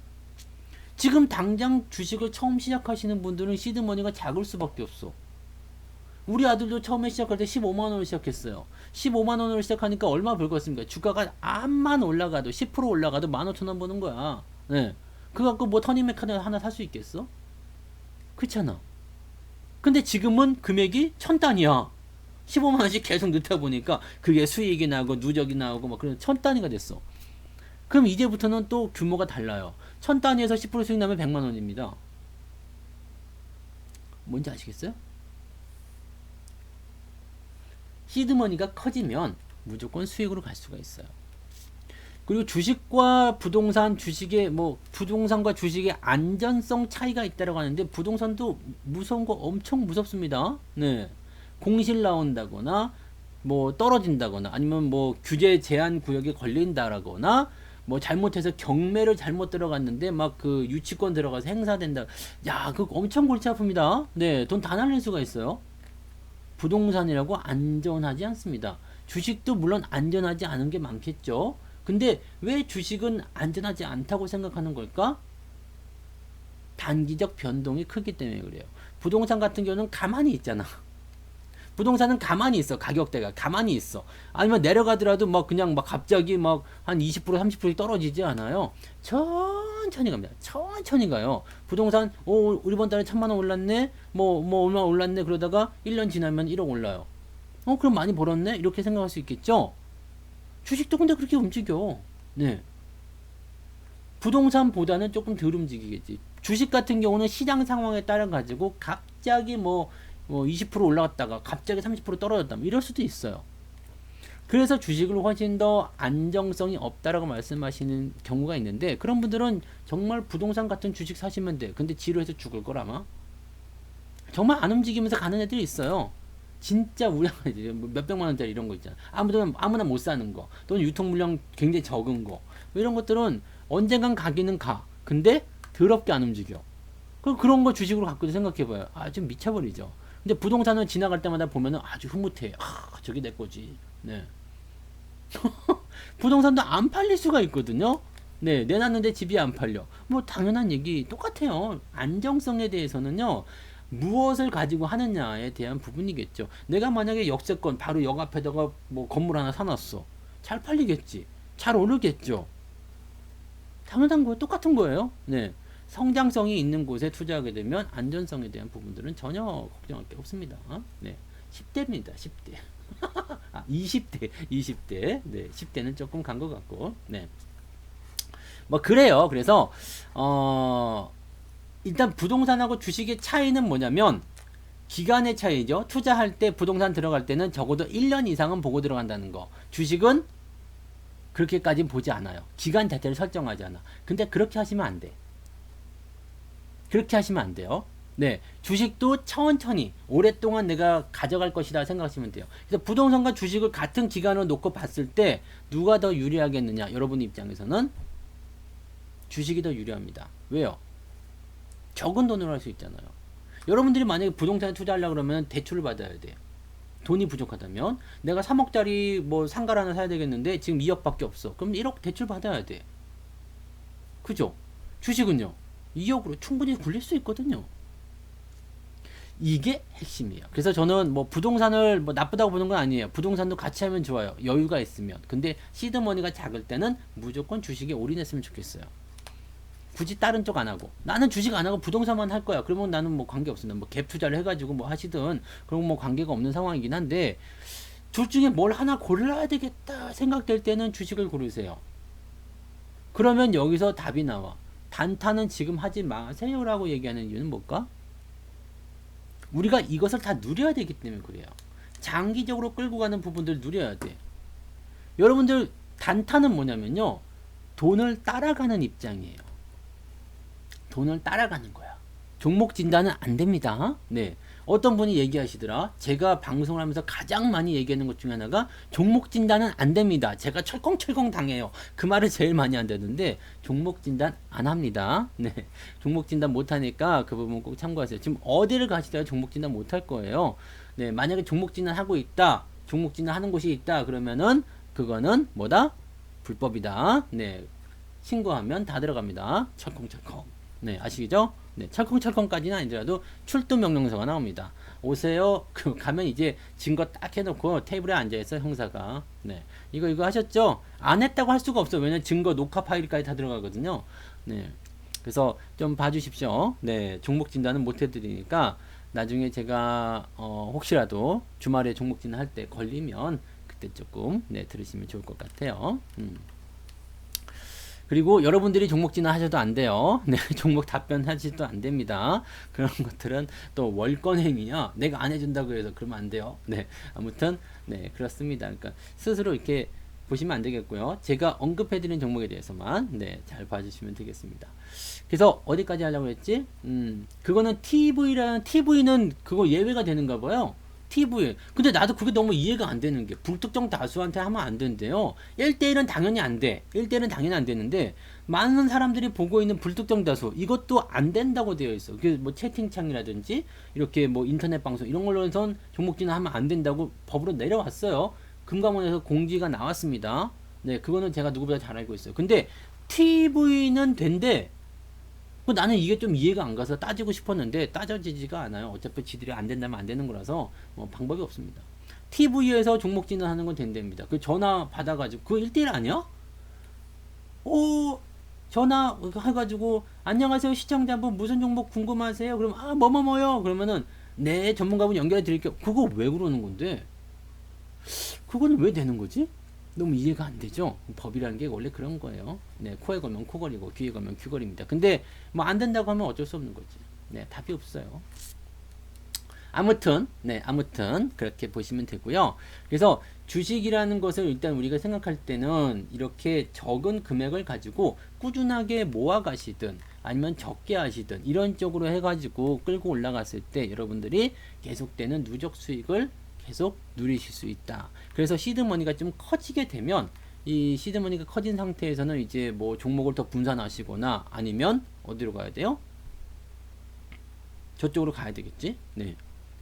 지금 당장 주식을 처음 시작하시는 분들은 시드머니가 작을 수밖에 없어. 우리 아들도 처음에 시작할 때 15만 원을 시작했어요. 15만 원으로 시작하니까 얼마 벌겠습니까? 주가가 암만 올라가도 10% 올라가도 15,000원 버는 거야. 네. 그거 갖고 뭐 터닝메카드 하나 살 수 있겠어? 그렇잖아. 근데 지금은 금액이 1000단위야. 15만 원씩 계속 넣다 보니까 그게 수익이 나고 누적이 나오고 막 그런 1000단위가 됐어. 그럼 이제부터는 또 규모가 달라요. 1000단위에서 10% 수익 나면 100만 원입니다. 뭔지 아시겠어요? 시드머니가 커지면 무조건 수익으로 갈 수가 있어요. 그리고 주식과 부동산, 부동산과 주식의 안전성 차이가 있다고 하는데 부동산도 무서운 거 엄청 무섭습니다. 네. 공실 나온다거나 뭐 떨어진다거나 아니면 뭐 규제 제한 구역에 걸린다라거나 뭐 잘못해서 경매를 잘못 들어갔는데 막 그 유치권 들어가서 행사된다. 야, 그거 엄청 골치 아픕니다. 네, 돈 다 날릴 수가 있어요. 부동산이라고 안전하지 않습니다. 주식도 물론 안전하지 않은 게 많겠죠. 근데 왜 주식은 안전하지 않다고 생각하는 걸까? 단기적 변동이 크기 때문에 그래요. 부동산 같은 경우는 가만히 있잖아. 부동산은 가만히 있어. 가격대가 가만히 있어. 아니면 내려가더라도 막 그냥 막 갑자기 막 한 20% 30% 떨어지지 않아요. 천천히 갑니다. 천천히 가요. 부동산 이번 달에 1000만 원 올랐네. 뭐 얼마 올랐네. 그러다가 1년 지나면 1억 올라요. 그럼 많이 벌었네. 이렇게 생각할 수 있겠죠. 주식도 근데 그렇게 움직여. 네. 부동산보다는 조금 덜 움직이겠지. 주식 같은 경우는 시장 상황에 따라 가지고 갑자기 뭐 20% 올라갔다가 갑자기 30% 떨어졌다. 이럴 수도 있어요. 그래서 주식을 훨씬 더 안정성이 없다라고 말씀하시는 경우가 있는데 그런 분들은 정말 부동산 같은 주식 사시면 돼. 근데 지루해서 죽을 걸 아마. 정말 안 움직이면서 가는 애들이 있어요. 진짜 우량하지. 몇백만 원짜리 이런 거 있잖아. 아무나 못 사는 거. 또는 유통 물량 굉장히 적은 거. 이런 것들은 언젠간 가기는 가. 근데 더럽게 안 움직여. 그런 거 주식으로 갖고도 생각해봐요. 좀 미쳐버리죠. 근데 부동산은 지나갈 때마다 보면은 아주 흐뭇해. 저게 내 거지. 네. 부동산도 안 팔릴 수가 있거든요. 네, 내놨는데 집이 안 팔려. 뭐 당연한 얘기 똑같아요. 안정성에 대해서는요. 무엇을 가지고 하느냐에 대한 부분이겠죠. 내가 만약에 역세권 바로 역 앞에다가 뭐 건물 하나 사놨어. 잘 팔리겠지. 잘 오르겠죠. 당연한 거예요. 똑같은 거예요. 네. 성장성이 있는 곳에 투자하게 되면 안전성에 대한 부분들은 전혀 걱정할 게 없습니다. 네. 10대입니다. 10대. 아, 20대. 20대. 네. 10대는 조금 간 것 같고. 네. 뭐 그래요. 그래서 일단 부동산하고 주식의 차이는 뭐냐면 기간의 차이죠. 투자할 때 부동산 들어갈 때는 적어도 1년 이상은 보고 들어간다는 거. 주식은 그렇게까지 보지 않아요. 기간 자체를 설정하지 않아. 근데 그렇게 하시면 안 돼. 그렇게 하시면 안 돼요. 네. 주식도 천천히 오랫동안 내가 가져갈 것이다 생각하시면 돼요. 그래서 부동산과 주식을 같은 기간으로 놓고 봤을 때 누가 더 유리하겠느냐? 여러분 입장에서는 주식이 더 유리합니다. 왜요? 적은 돈으로 할 수 있잖아요. 여러분들이 만약에 부동산에 투자하려고 그러면 대출을 받아야 돼요. 돈이 부족하다면 내가 3억짜리 뭐 상가를 하나 사야 되겠는데 지금 2억밖에 없어. 그럼 1억 대출 받아야 돼. 그죠? 주식은요. 2억으로 충분히 굴릴 수 있거든요. 이게 핵심이에요. 그래서 저는 뭐 부동산을 뭐 나쁘다고 보는 건 아니에요. 부동산도 같이 하면 좋아요. 여유가 있으면. 근데 시드머니가 작을 때는 무조건 주식에 올인했으면 좋겠어요. 굳이 다른 쪽 안 하고 나는 주식 안 하고 부동산만 할 거야. 그러면 나는 뭐 관계 없습니다. 뭐 갭 투자를 해가지고 뭐 하시든 그런 뭐 관계가 없는 상황이긴 한데 둘 중에 뭘 하나 골라야 되겠다 생각될 때는 주식을 고르세요. 그러면 여기서 답이 나와. 단타는 지금 하지 마세요라고 얘기하는 이유는 뭘까? 우리가 이것을 다 누려야 되기 때문에 그래요. 장기적으로 끌고 가는 부분들 누려야 돼. 여러분들 단타는 뭐냐면요. 돈을 따라가는 입장이에요. 돈을 따라가는 거야. 종목 진단은 안 됩니다. 네. 어떤 분이 얘기하시더라. 제가 방송을 하면서 가장 많이 얘기하는 것 중에 하나가 종목 진단은 안 됩니다. 제가 철컹철컹 당해요. 그 말을 제일 많이 한다는데 종목 진단 안 합니다. 네. 종목 진단 못 하니까 그 부분 꼭 참고하세요. 지금 어디를 가시더라도 종목 진단 못 할 거예요. 네. 만약에 종목 진단 하고 있다. 종목 진단 하는 곳이 있다. 그러면은 그거는 뭐다? 불법이다. 네. 신고하면 다 들어갑니다. 철컹철컹. 네, 아시겠죠? 네, 철컹철컹까지는 아니더라도 출두 명령서가 나옵니다. 오세요. 그 가면 이제 증거 딱 해놓고 테이블에 앉아있어 형사가. 네, 이거 하셨죠? 안 했다고 할 수가 없어. 왜냐면 증거 녹화 파일까지 다 들어가거든요. 네, 그래서 좀 봐주십시오. 네, 종목 진단은 못 해드리니까 나중에 제가 혹시라도 주말에 종목 진단 할 때 걸리면 그때 조금 네 들으시면 좋을 것 같아요. 그리고 여러분들이 종목 진단 하셔도 안 돼요. 네, 종목 답변 하셔도 안 됩니다. 그런 것들은 또 월권행위냐, 내가 안 해준다고 해서 그러면 안 돼요. 네, 아무튼, 네, 그렇습니다. 그러니까 스스로 이렇게 보시면 안 되겠고요. 제가 언급해드린 종목에 대해서만, 네, 잘 봐주시면 되겠습니다. 그래서 어디까지 하려고 했지? 그거는 TV는 그거 예외가 되는가 봐요. TV. 근데 나도 그게 너무 이해가 안 되는 게 불특정 다수한테 하면 안 된대요. 1대1은 당연히 안 돼. 1대1은 당연히 안 되는데 많은 사람들이 보고 있는 불특정 다수 이것도 안 된다고 되어 있어. 그 뭐 채팅창이라든지 이렇게 뭐 인터넷 방송 이런 걸로선 종목 진단하면 안 된다고 법으로 내려왔어요. 금감원에서 공지가 나왔습니다. 네, 그거는 제가 누구보다 잘 알고 있어요. 근데 TV는 된대. 나는 이게 좀 이해가 안 가서 따지고 싶었는데 따져지지가 않아요. 어차피 지들이 안 된다면 안 되는 거라서 방법이 없습니다. TV에서 종목 진단하는 건 된답니다. 그 전화 받아가지고 그거 1대1 아니야? 전화 해가지고 안녕하세요 시청자분 무슨 종목 궁금하세요? 그럼 뭐요? 그러면은 네 전문가분 연결해 드릴게요. 그거 왜 그러는 건데? 그거는 왜 되는 거지? 너무 이해가 안 되죠? 법이라는 게 원래 그런 거예요. 네, 코에 걸면 코걸이고 귀에 걸면 귀걸입니다. 근데 뭐 안 된다고 하면 어쩔 수 없는 거지. 네, 답이 없어요. 아무튼 그렇게 보시면 되고요. 그래서 주식이라는 것을 일단 우리가 생각할 때는 이렇게 적은 금액을 가지고 꾸준하게 모아 가시든 아니면 적게 하시든 이런 쪽으로 해가지고 끌고 올라갔을 때 여러분들이 계속되는 누적 수익을 계속 누리실 수 있다. 그래서 시드머니가 좀 커지게 되면 이 시드머니가 커진 상태에서는 이제 뭐 종목을 더 분산하시거나 아니면 어디로 가야 돼요? 저쪽으로 가야 되겠지? 네.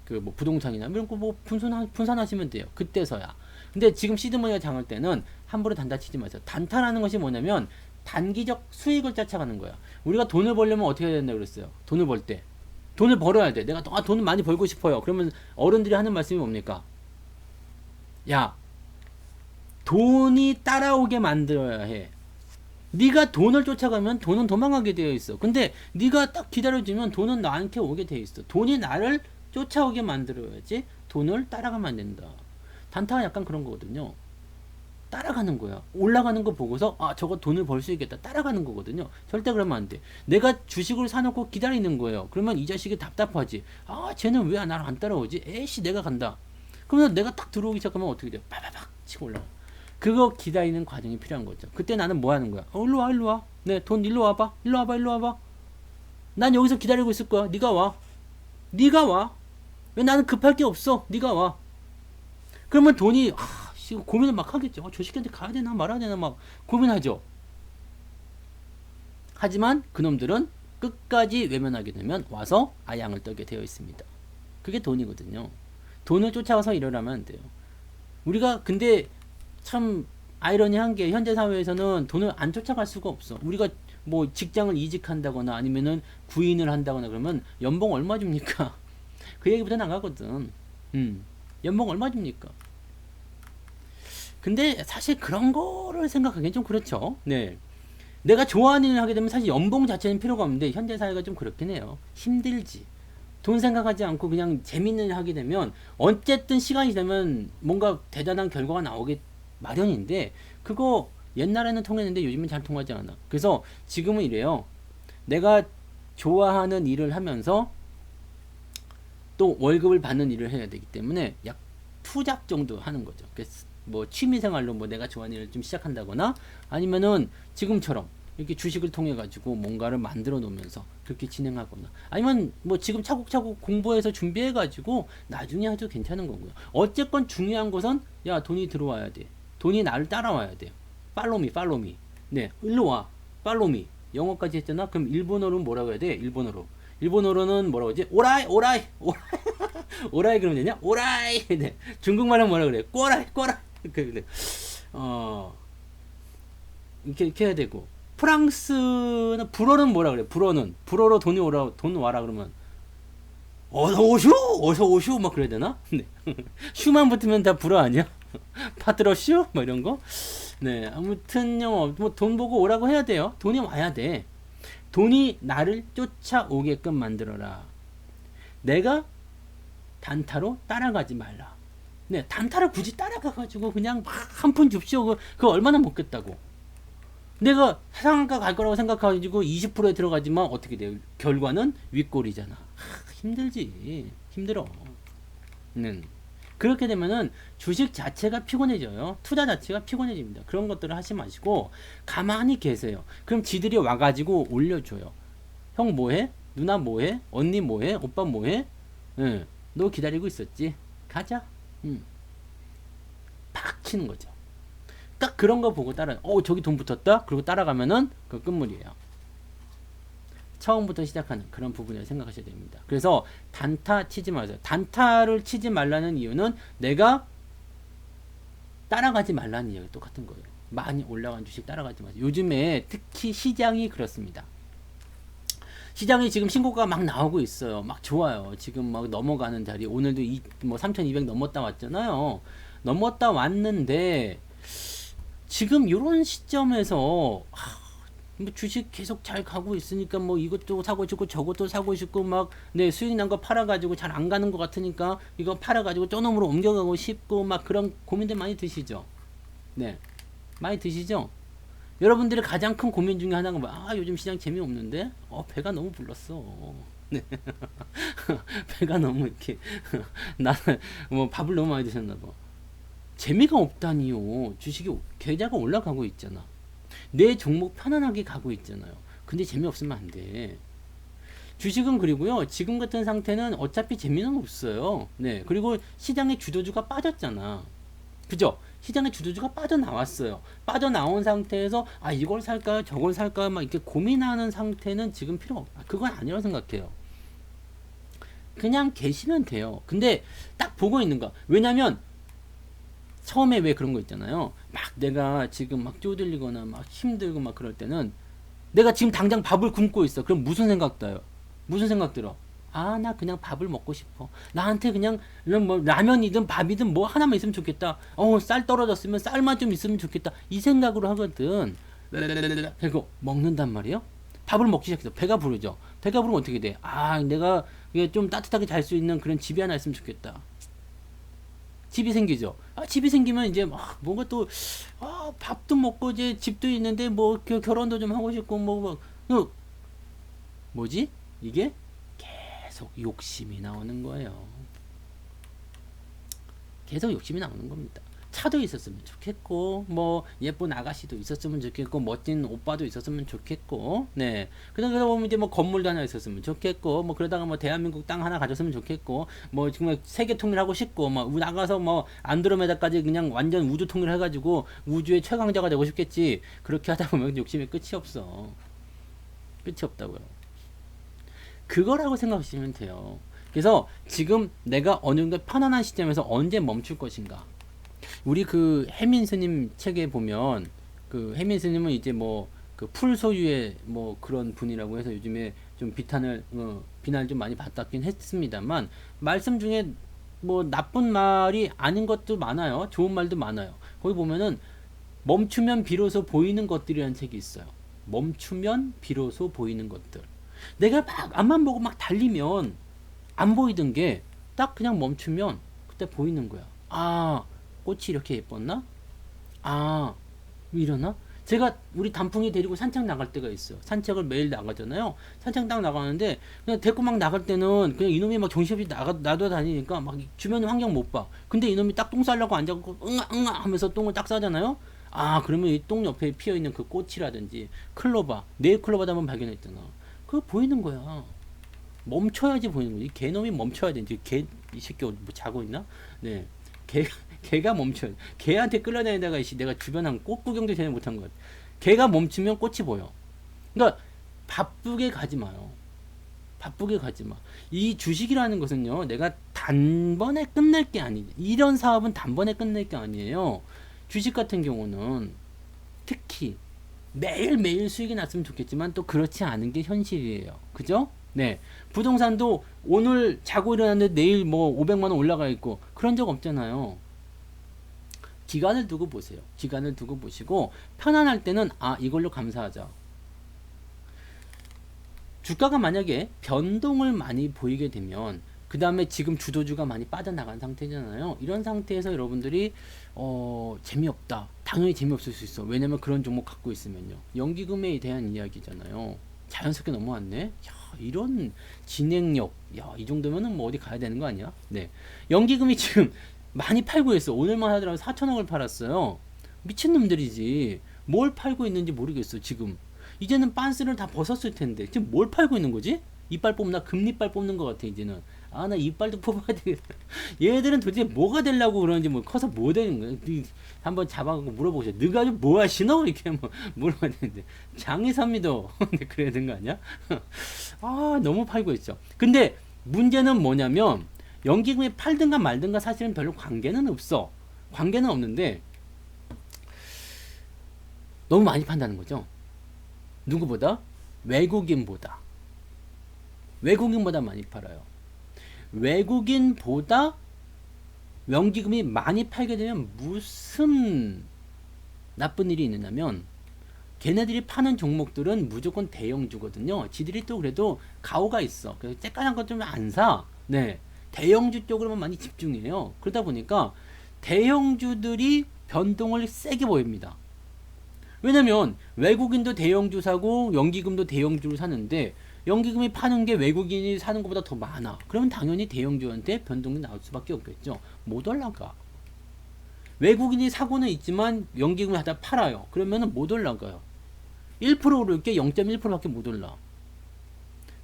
그 뭐 부동산이나 이런 거 뭐 분산하시면 돼요. 그때서야. 근데 지금 시드머니가 장할 때는 함부로 단타 치지 마세요. 단타라는 것이 뭐냐면 단기적 수익을 쫓아가는 거야. 우리가 돈을 벌려면 어떻게 해야 된다 그랬어요? 돈을 벌 때. 돈을 벌어야 돼. 내가 돈을 많이 벌고 싶어요. 그러면 어른들이 하는 말씀이 뭡니까? 야, 돈이 따라오게 만들어야 해. 네가 돈을 쫓아가면 돈은 도망가게 되어 있어. 근데 네가 딱 기다려주면 돈은 나한테 오게 되어 있어. 돈이 나를 쫓아오게 만들어야지 돈을 따라가면 안 된다. 단타가 약간 그런 거거든요. 따라가는 거야. 올라가는 거 보고서 아 저거 돈을 벌 수 있겠다. 따라가는 거거든요. 절대 그러면 안 돼. 내가 주식을 사놓고 기다리는 거예요. 그러면 이 자식이 답답하지. 아 쟤는 왜 나를 안 따라오지? 에이씨 내가 간다. 그러면 내가 딱 들어오기 시작하면 어떻게 돼? 빠바박 치고 올라가. 그거 기다리는 과정이 필요한 거죠. 그때 나는 뭐 하는 거야? 일로 와, 일로 와. 네, 돈 일로 와봐. 일로 와봐, 일로 와봐. 난 여기서 기다리고 있을 거야. 네가 와. 네가 와. 왜 나는 급할 게 없어. 네가 와. 그러면 돈이 고민을 막 하겠죠. 저 새끼한테 가야 되나 말아야 되나 막 고민하죠. 하지만 그놈들은 끝까지 외면하게 되면 와서 아양을 떨게 되어 있습니다. 그게 돈이거든요. 돈을 쫓아가서 일어나면 안 돼요. 우리가 근데 참 아이러니한 게 현대 사회에서는 돈을 안 쫓아갈 수가 없어. 우리가 뭐 직장을 이직한다거나 아니면은 구인을 한다거나 그러면 연봉 얼마 줍니까? 그 얘기부터 나가거든. 연봉 얼마 줍니까? 근데 사실 그런 거를 생각하기엔 좀 그렇죠. 네. 내가 좋아하는 일을 하게 되면 사실 연봉 자체는 필요가 없는데 현대 사회가 좀 그렇긴 해요. 힘들지. 돈 생각하지 않고 그냥 재밌는 일 하게 되면 어쨌든 시간이 되면 뭔가 대단한 결과가 나오게 마련인데 그거 옛날에는 통했는데 요즘은 잘 통하지 않아. 그래서 지금은 이래요. 내가 좋아하는 일을 하면서 또 월급을 받는 일을 해야 되기 때문에 약 투잡 정도 하는 거죠. 그래서 뭐 취미생활로 뭐 내가 좋아하는 일을 좀 시작한다거나 아니면은 지금처럼 이렇게 주식을 통해 가지고 뭔가를 만들어 놓으면서 그렇게 진행하거나 아니면 뭐 지금 차곡차곡 공부해서 준비해 가지고 나중에 해도 괜찮은 거고요. 어쨌건 중요한 것은 야 돈이 들어와야 돼. 돈이 나를 따라와야 돼요. 팔로미 팔로미. 네, 일로 와. 팔로미. 영어까지 했잖아. 그럼 일본어로는 뭐라고 해야 돼? 일본어로. 일본어로는 뭐라고 하지? 오라이 오라이 오라이 오라이 그러면 되냐? 오라이. 네. 중국말은 뭐라 그래? 꼬라이 꼬라이. 그래. 이렇게 해야 되고 프랑스는 불어는 뭐라 그래? 불어는 불어로 돈이 오라 돈 와라 그러면 어서 오슈 어서 오슈 막 그래야 되나? 네. 슈만 붙으면 다 불어 아니야? 파트러슈 뭐 이런 거. 네 아무튼 뭐돈 보고 오라고 해야 돼요. 돈이 와야 돼. 돈이 나를 쫓아오게끔 만들어라. 내가 단타로 따라가지 말라. 네 단타를 굳이 따라가가지고 그냥 막 한 푼 줍쇼 그거 얼마나 먹겠다고. 내가 상한가 갈 거라고 생각해가지고 20%에 들어가지만 어떻게 돼요? 결과는 윗골이잖아. 힘들지. 힘들어. 그렇게 되면은 주식 자체가 피곤해져요. 투자 자체가 피곤해집니다. 그런 것들을 하지 마시고 가만히 계세요. 그럼 지들이 와가지고 올려줘요. 형 뭐해? 누나 뭐해? 언니 뭐해? 오빠 뭐해? 응. 너 기다리고 있었지? 가자. 팍 치는 거죠. 딱 그런 거 보고 따라 저기 돈 붙었다? 그리고 따라가면은 그 끝물이에요. 처음부터 시작하는 그런 부분이라고 생각하셔야 됩니다. 그래서 단타 치지 마세요. 단타를 치지 말라는 이유는 내가 따라가지 말라는 이야기 똑같은 거예요. 많이 올라간 주식 따라가지 마세요. 요즘에 특히 시장이 그렇습니다. 시장이 지금 신고가가 막 나오고 있어요. 막 좋아요. 지금 막 넘어가는 자리 오늘도 3200 넘었다 왔잖아요. 넘었다 왔는데 지금 이런 시점에서 뭐 주식 계속 잘 가고 있으니까 뭐 이것도 사고 싶고 저것도 사고 싶고 막 네 수익 난 거 팔아가지고 잘 안 가는 것 같으니까 이거 팔아가지고 저놈으로 옮겨가고 싶고 막 그런 고민들 많이 드시죠. 네 많이 드시죠. 여러분들의 가장 큰 고민 중에 하나가 뭐, 요즘 시장 재미없는데 배가 너무 불렀어. 네. 배가 너무 이렇게 나는 뭐 밥을 너무 많이 드셨나 봐. 재미가 없다니요. 주식이 계좌가 올라가고 있잖아. 내 종목 편안하게 가고 있잖아요. 근데 재미없으면 안 돼. 주식은 그리고요. 지금 같은 상태는 어차피 재미는 없어요. 네. 그리고 시장의 주도주가 빠졌잖아. 그죠? 시장의 주도주가 빠져나왔어요. 빠져나온 상태에서 이걸 살까요? 저걸 살까요? 막 이렇게 고민하는 상태는 지금 필요 없다. 그건 아니라고 생각해요. 그냥 계시면 돼요. 근데 딱 보고 있는 거. 왜냐면 처음에 왜 그런 거 있잖아요. 막 내가 지금 막 쪼들리거나 막 힘들고 막 그럴 때는 내가 지금 당장 밥을 굶고 있어. 그럼 무슨 생각 들어요? 무슨 생각 들어? 나 그냥 밥을 먹고 싶어. 나한테 그냥 뭐 라면이든 밥이든 뭐 하나만 있으면 좋겠다. 쌀 떨어졌으면 쌀만 좀 있으면 좋겠다. 이 생각으로 하거든. 그리고 먹는단 말이에요. 밥을 먹기 시작해서 배가 부르죠. 배가 부르면 어떻게 돼? 아, 내가 이게 좀 따뜻하게 잘 수 있는 그런 집이 하나 있으면 좋겠다. 집이 생기죠. 아, 집이 생기면 이제 막 뭔가 또 밥도 먹고 이제 집도 있는데 뭐 결혼도 좀 하고 싶고 뭐지? 이게 계속 욕심이 나오는 거예요. 계속 욕심이 나오는 겁니다. 차도 있었으면 좋겠고, 뭐, 예쁜 아가씨도 있었으면 좋겠고, 멋진 오빠도 있었으면 좋겠고, 네. 그러다 보면 이제 뭐 건물도 하나 있었으면 좋겠고, 뭐 그러다가 뭐 대한민국 땅 하나 가졌으면 좋겠고, 뭐 정말 세계 통일하고 싶고, 뭐 나가서 뭐 안드로메다까지 그냥 완전 우주 통일해가지고 우주의 최강자가 되고 싶겠지. 그렇게 하다 보면 욕심이 끝이 없어. 끝이 없다고요. 그거라고 생각하시면 돼요. 그래서 지금 내가 어느 정도 편안한 시점에서 언제 멈출 것인가. 우리 그 해민 스님 책에 보면 그 해민 스님은 이제 뭐 그 풀 소유의 뭐 그런 분이라고 해서 요즘에 좀 비난을 좀 많이 받았긴 했습니다만 말씀 중에 뭐 나쁜 말이 아닌 것도 많아요. 좋은 말도 많아요. 거기 보면은 멈추면 비로소 보이는 것들이라는 책이 있어요. 멈추면 비로소 보이는 것들. 내가 막 앞만 보고 막 달리면 안 보이던 게 딱 그냥 멈추면 그때 보이는 거야. 아, 꽃이 이렇게 예뻤나? 아, 왜 이러나? 제가 우리 단풍이 데리고 산책 나갈 때가 있어요. 산책을 매일 나가잖아요. 산책 딱 나가는데 그냥 데리고 막 나갈 때는 그냥 이놈이 막 정신없이 나도 다니니까 막 주변 환경 못 봐. 근데 이놈이 딱 똥 싸려고 앉아갖고 응아 응아 하면서 똥을 딱 싸잖아요. 아, 그러면 이 똥 옆에 피어 있는 그 꽃이라든지 클로바, 네일 클로바도 한번 발견했잖아. 그거 보이는 거야. 멈춰야지 보이는 거지. 개놈이 멈춰야 돼. 이 새끼 뭐 자고 있나? 네. 개가 멈춰요. 개한테 끌려다니다가 내가 주변 한 꽃 구경도 전혀 못한 것 같아. 개가 멈추면 꽃이 보여. 그러니까 바쁘게 가지 마요. 바쁘게 가지 마. 이 주식이라는 것은요, 내가 단번에 끝낼 게 아니에요. 이런 사업은 단번에 끝낼 게 아니에요. 주식 같은 경우는 특히 매일매일 수익이 났으면 좋겠지만 또 그렇지 않은 게 현실이에요. 그죠? 네. 부동산도 오늘 자고 일어났는데 내일 뭐 500만 원 올라가 있고 그런 적 없잖아요. 기간을 두고 보세요. 기간을 두고 보시고 편안할 때는 이걸로 감사하자. 주가가 만약에 변동을 많이 보이게 되면 그 다음에 지금 주도주가 많이 빠져나간 상태잖아요. 이런 상태에서 여러분들이 재미없다. 당연히 재미없을 수 있어. 왜냐면 그런 종목 갖고 있으면요. 연기금에 대한 이야기잖아요. 자연스럽게 넘어왔네. 야, 이런 진행력. 야, 이 정도면은 뭐 어디 가야 되는 거 아니야? 네. 연기금이 지금 많이 팔고 있어. 오늘만 하더라도 4천억을 팔았어요. 미친놈들이지. 뭘 팔고 있는지 모르겠어, 지금. 이제는 빤스를 다 벗었을 텐데. 지금 뭘 팔고 있는 거지? 이빨 뽑나? 금리빨 뽑는 것 같아, 이제는. 나 이빨도 뽑아야 되겠다. 얘들은 도대체 뭐가 되려고 그러는지, 뭐, 커서 뭐 되는 거야? 한번 잡아가고 물어보죠. 너가 뭐 하시노? 이렇게 뭐 물어봐야 되는데. 장의사입니다. 그래야 되는 거 아니야? 너무 팔고 있죠. 근데 문제는 뭐냐면, 연기금이 팔든가 말든가 사실은 별로 관계는 없어. 관계는 없는데, 너무 많이 판다는 거죠. 누구보다? 외국인보다. 외국인보다 많이 팔아요. 외국인보다 연기금이 많이 팔게 되면 무슨 나쁜 일이 있느냐면 걔네들이 파는 종목들은 무조건 대형주거든요. 지들이 또 그래도 가오가 있어. 그래서 쬐깐한 것 좀 안 사. 네. 대형주 쪽으로만 많이 집중해요. 그러다 보니까 대형주들이 변동을 세게 보입니다. 왜냐면 외국인도 대형주 사고 연기금도 대형주를 사는데 연기금이 파는 게 외국인이 사는 것보다 더 많아. 그러면 당연히 대형주한테 변동이 나올 수밖에 없겠죠. 못 올라가. 외국인이 사고는 있지만 연기금을 하다 팔아요. 그러면 못 올라가요. 1% 오를 게 0.1%밖에 못 올라.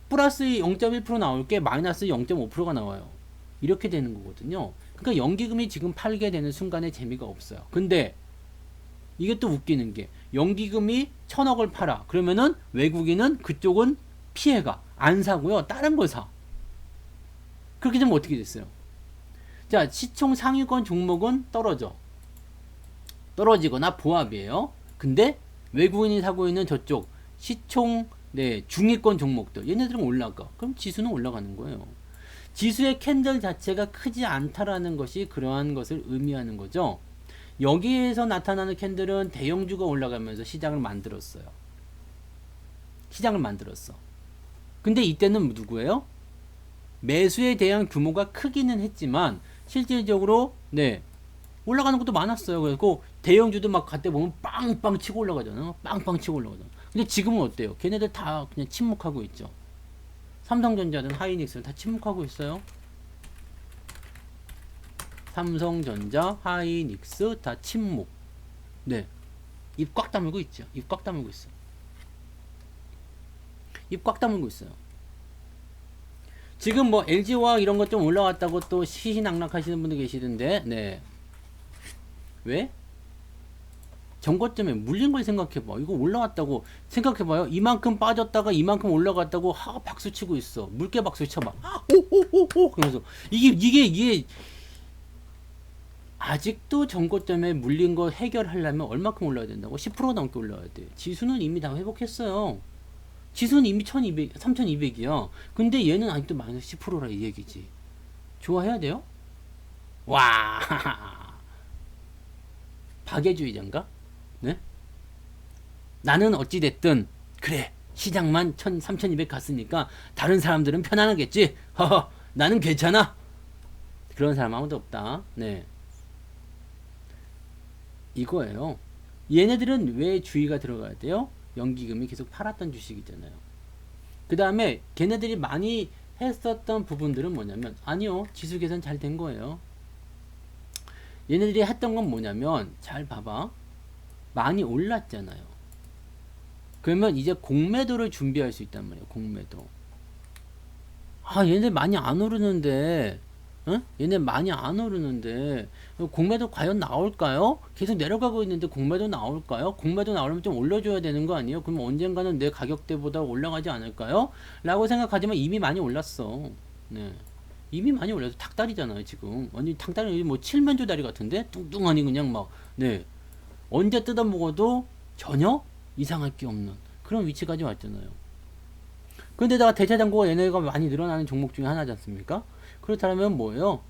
플러스 0.1% 나올 게 마이너스 0.5%가 나와요. 이렇게 되는 거거든요. 그러니까 연기금이 지금 팔게 되는 순간에 재미가 없어요. 근데 이게 또 웃기는 게 연기금이 1000억을 팔아. 그러면은 외국인은 그쪽은 피해가 안 사고요. 다른 걸 사. 그렇게 되면 어떻게 됐어요? 자, 시총 상위권 종목은 떨어지거나 보합이에요. 근데 외국인이 사고 있는 저쪽 시총 중위권 종목들 얘네들은 올라가. 그럼 지수는 올라가는 거예요. 지수의 캔들 자체가 크지 않다라는 것이 그러한 것을 의미하는 거죠. 여기에서 나타나는 캔들은 대형주가 올라가면서 시장을 만들었어요. 시장을 만들었어. 근데 이때는 누구예요? 매수에 대한 규모가 크기는 했지만 실질적으로 네 올라가는 것도 많았어요. 그리고 대형주도 막 갈 때 보면 빵빵 치고 올라가잖아요. 빵빵 치고 올라가잖아요. 근데 지금은 어때요? 걔네들 다 그냥 침묵하고 있죠. 삼성전자든 하이닉스는 다 침묵하고 있어요. 삼성전자, 하이닉스 다 침묵. 네. 입 꽉 다물고 있죠. 입 꽉 다물고 있어. 입 꽉 다물고 있어요. 지금 뭐 LG화학 이런 것 좀 올라왔다고 또 시시낙낙 하시는 분들 계시던데, 네. 왜? 전고점에 물린 걸 생각해봐. 이거 올라왔다고 생각해봐요. 이만큼 빠졌다가 이만큼 올라갔다고 박수 치고 있어. 물개 박수 쳐봐. 오오오오 그러면서 이게 아직도 전고점에 물린 거 해결하려면 얼마큼 올라야 된다고? 10% 넘게 올라야 돼. 지수는 이미 다 회복했어요. 지수는 이미 1200, 3200이야. 근데 얘는 아직도 마이너스 10%라 이 얘기지. 좋아해야 돼요? 와, 박애주의자인가? 네? 나는 어찌됐든, 그래, 시장만 3200 갔으니까 다른 사람들은 편안하겠지? 허허, 나는 괜찮아? 그런 사람 아무도 없다. 네. 이거예요. 얘네들은 왜 주의가 들어가야 돼요? 연기금이 계속 팔았던 주식이잖아요. 그 다음에 걔네들이 많이 했었던 부분들은 뭐냐면 아니요 지수 계산 잘 된 거예요. 얘네들이 했던 건 뭐냐면 잘 봐봐 많이 올랐잖아요. 그러면 이제 공매도를 준비할 수 있단 말이에요. 공매도. 아 얘네 많이 안 오르는데 응? 얘네 많이 안 오르는데 공매도 과연 나올까요? 계속 내려가고 있는데 공매도 나올까요? 공매도 나오려면 좀 올려줘야 되는 거 아니에요? 그럼 언젠가는 내 가격대보다 올라가지 않을까요? 라고 생각하지만 이미 많이 올랐어. 네. 이미 많이 올라서 닭다리잖아요 지금. 아니 닭다리 뭐 칠면조 다리 같은데 뚱뚱하니 그냥 막 네. 언제 뜯어 먹어도 전혀 이상할 게 없는 그런 위치까지 왔잖아요. 그런데다가 대차장고가 얘네가 많이 늘어나는 종목 중에 하나지 않습니까? 그렇다면 뭐예요?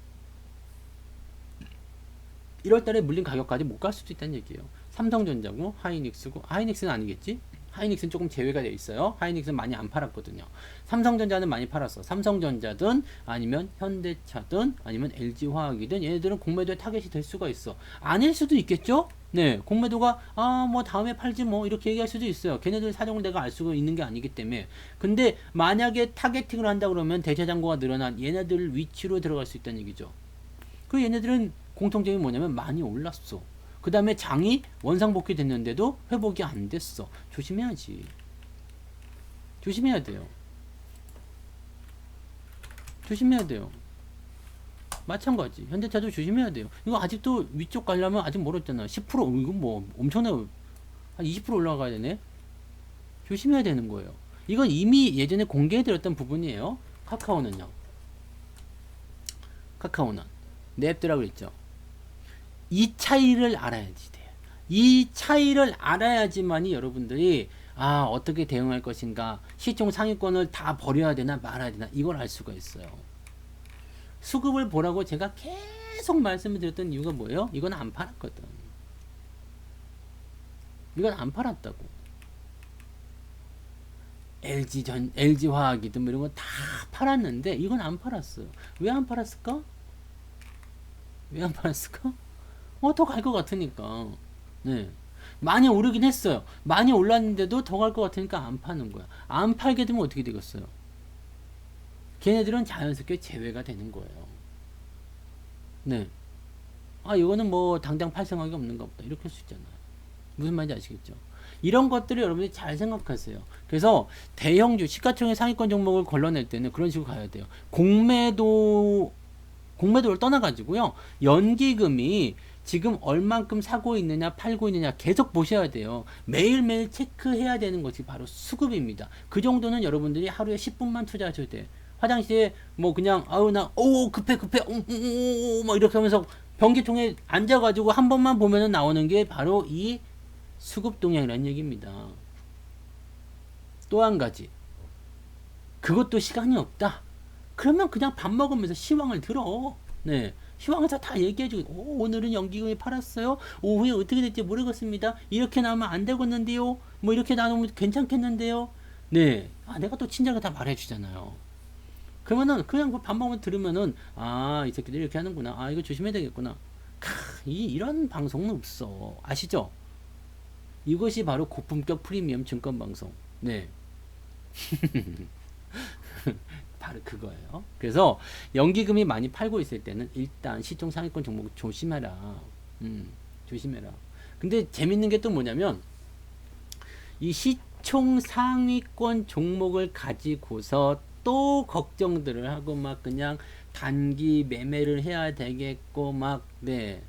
1월달에 물린 가격까지 못 갈 수도 있다는 얘기예요. 삼성전자고 하이닉스고 하이닉스는 아니겠지? 하이닉스는 조금 제외가 되어 있어요. 하이닉스는 많이 안 팔았거든요. 삼성전자는 많이 팔았어. 삼성전자든 아니면 현대차든 아니면 LG화학이든 얘네들은 공매도에 타겟이 될 수가 있어. 아닐 수도 있겠죠? 네, 공매도가 뭐 다음에 팔지 뭐 이렇게 얘기할 수도 있어요. 걔네들 사정을 내가 알 수가 있는 게 아니기 때문에. 근데 만약에 타겟팅을 한다 그러면 대체장고가 늘어난 얘네들 위치로 들어갈 수 있다는 얘기죠. 그 얘네들은 공통점이 뭐냐면 많이 올랐어. 그 다음에 장이 원상복귀 됐는데도 회복이 안 됐어. 조심해야지. 조심해야 돼요. 조심해야 돼요. 마찬가지. 현대차도 조심해야 돼요. 이거 아직도 위쪽 가려면 아직 멀었잖아. 10% 이거 뭐 엄청나게 한 20% 올라가야 되네. 조심해야 되는 거예요. 이건 이미 예전에 공개해드렸던 부분이에요. 카카오는요. 카카오는 냅두라고 그랬죠. 이 차이를 알아야지 돼요. 이 차이를 알아야지만이 여러분들이 어떻게 대응할 것인가 시총 상위권을 다 버려야 되나 말아야 되나 이걸 알 수가 있어요. 수급을 보라고 제가 계속 말씀을 드렸던 이유가 뭐예요? 이건 안 팔았거든. 이건 안 팔았다고. LG화학이든 뭐 이런 거 다 팔았는데 이건 안 팔았어요. 왜 안 팔았을까? 왜 안 팔았을까? 더 갈 것 같으니까. 네. 많이 오르긴 했어요. 많이 올랐는데도 더 갈 것 같으니까 안 파는 거야. 안 팔게 되면 어떻게 되겠어요? 걔네들은 자연스럽게 제외가 되는 거예요. 네. 이거는 뭐 당장 팔 생각이 없는가 보다. 이렇게 할 수 있잖아요. 무슨 말인지 아시겠죠? 이런 것들을 여러분들이 잘 생각하세요. 그래서 대형주, 시가총액 상위권 종목을 걸러낼 때는 그런 식으로 가야 돼요. 공매도를 떠나가지고요. 연기금이 지금 얼만큼 사고 있느냐 팔고 있느냐 계속 보셔야 돼요. 매일매일 체크해야 되는 것이 바로 수급입니다. 그 정도는 여러분들이 하루에 10분만 투자하셔도 돼요. 화장실에 뭐 그냥 급해 막 이렇게 하면서 변기통에 앉아가지고 한 번만 보면은 나오는 게 바로 이 수급 동향이라는 얘기입니다. 또 한 가지 그것도 시간이 없다. 그러면 그냥 밥 먹으면서 시황을 들어. 네. 희망사 다 얘기해주고, 오늘은 연기금이 팔았어요. 오후에 어떻게 될지 모르겠습니다. 이렇게 나오면 안 되겠는데요. 뭐 이렇게 나오면 괜찮겠는데요. 네. 내가 또 친절하게 다 말해주잖아요. 그러면은 그냥 그 반복만 들으면은 이 새끼들 이렇게 하는구나. 이거 조심해야 되겠구나. 이런 방송은 없어. 아시죠? 이것이 바로 고품격 프리미엄 증권 방송. 네. 바로 그거예요. 그래서 연기금이 많이 팔고 있을 때는 일단 시총 상위권 종목 조심해라. 조심해라. 근데 재밌는 게 또 뭐냐면 이 시총 상위권 종목을 가지고서 또 걱정들을 하고 막 그냥 단기 매매를 해야 되겠고 막 네.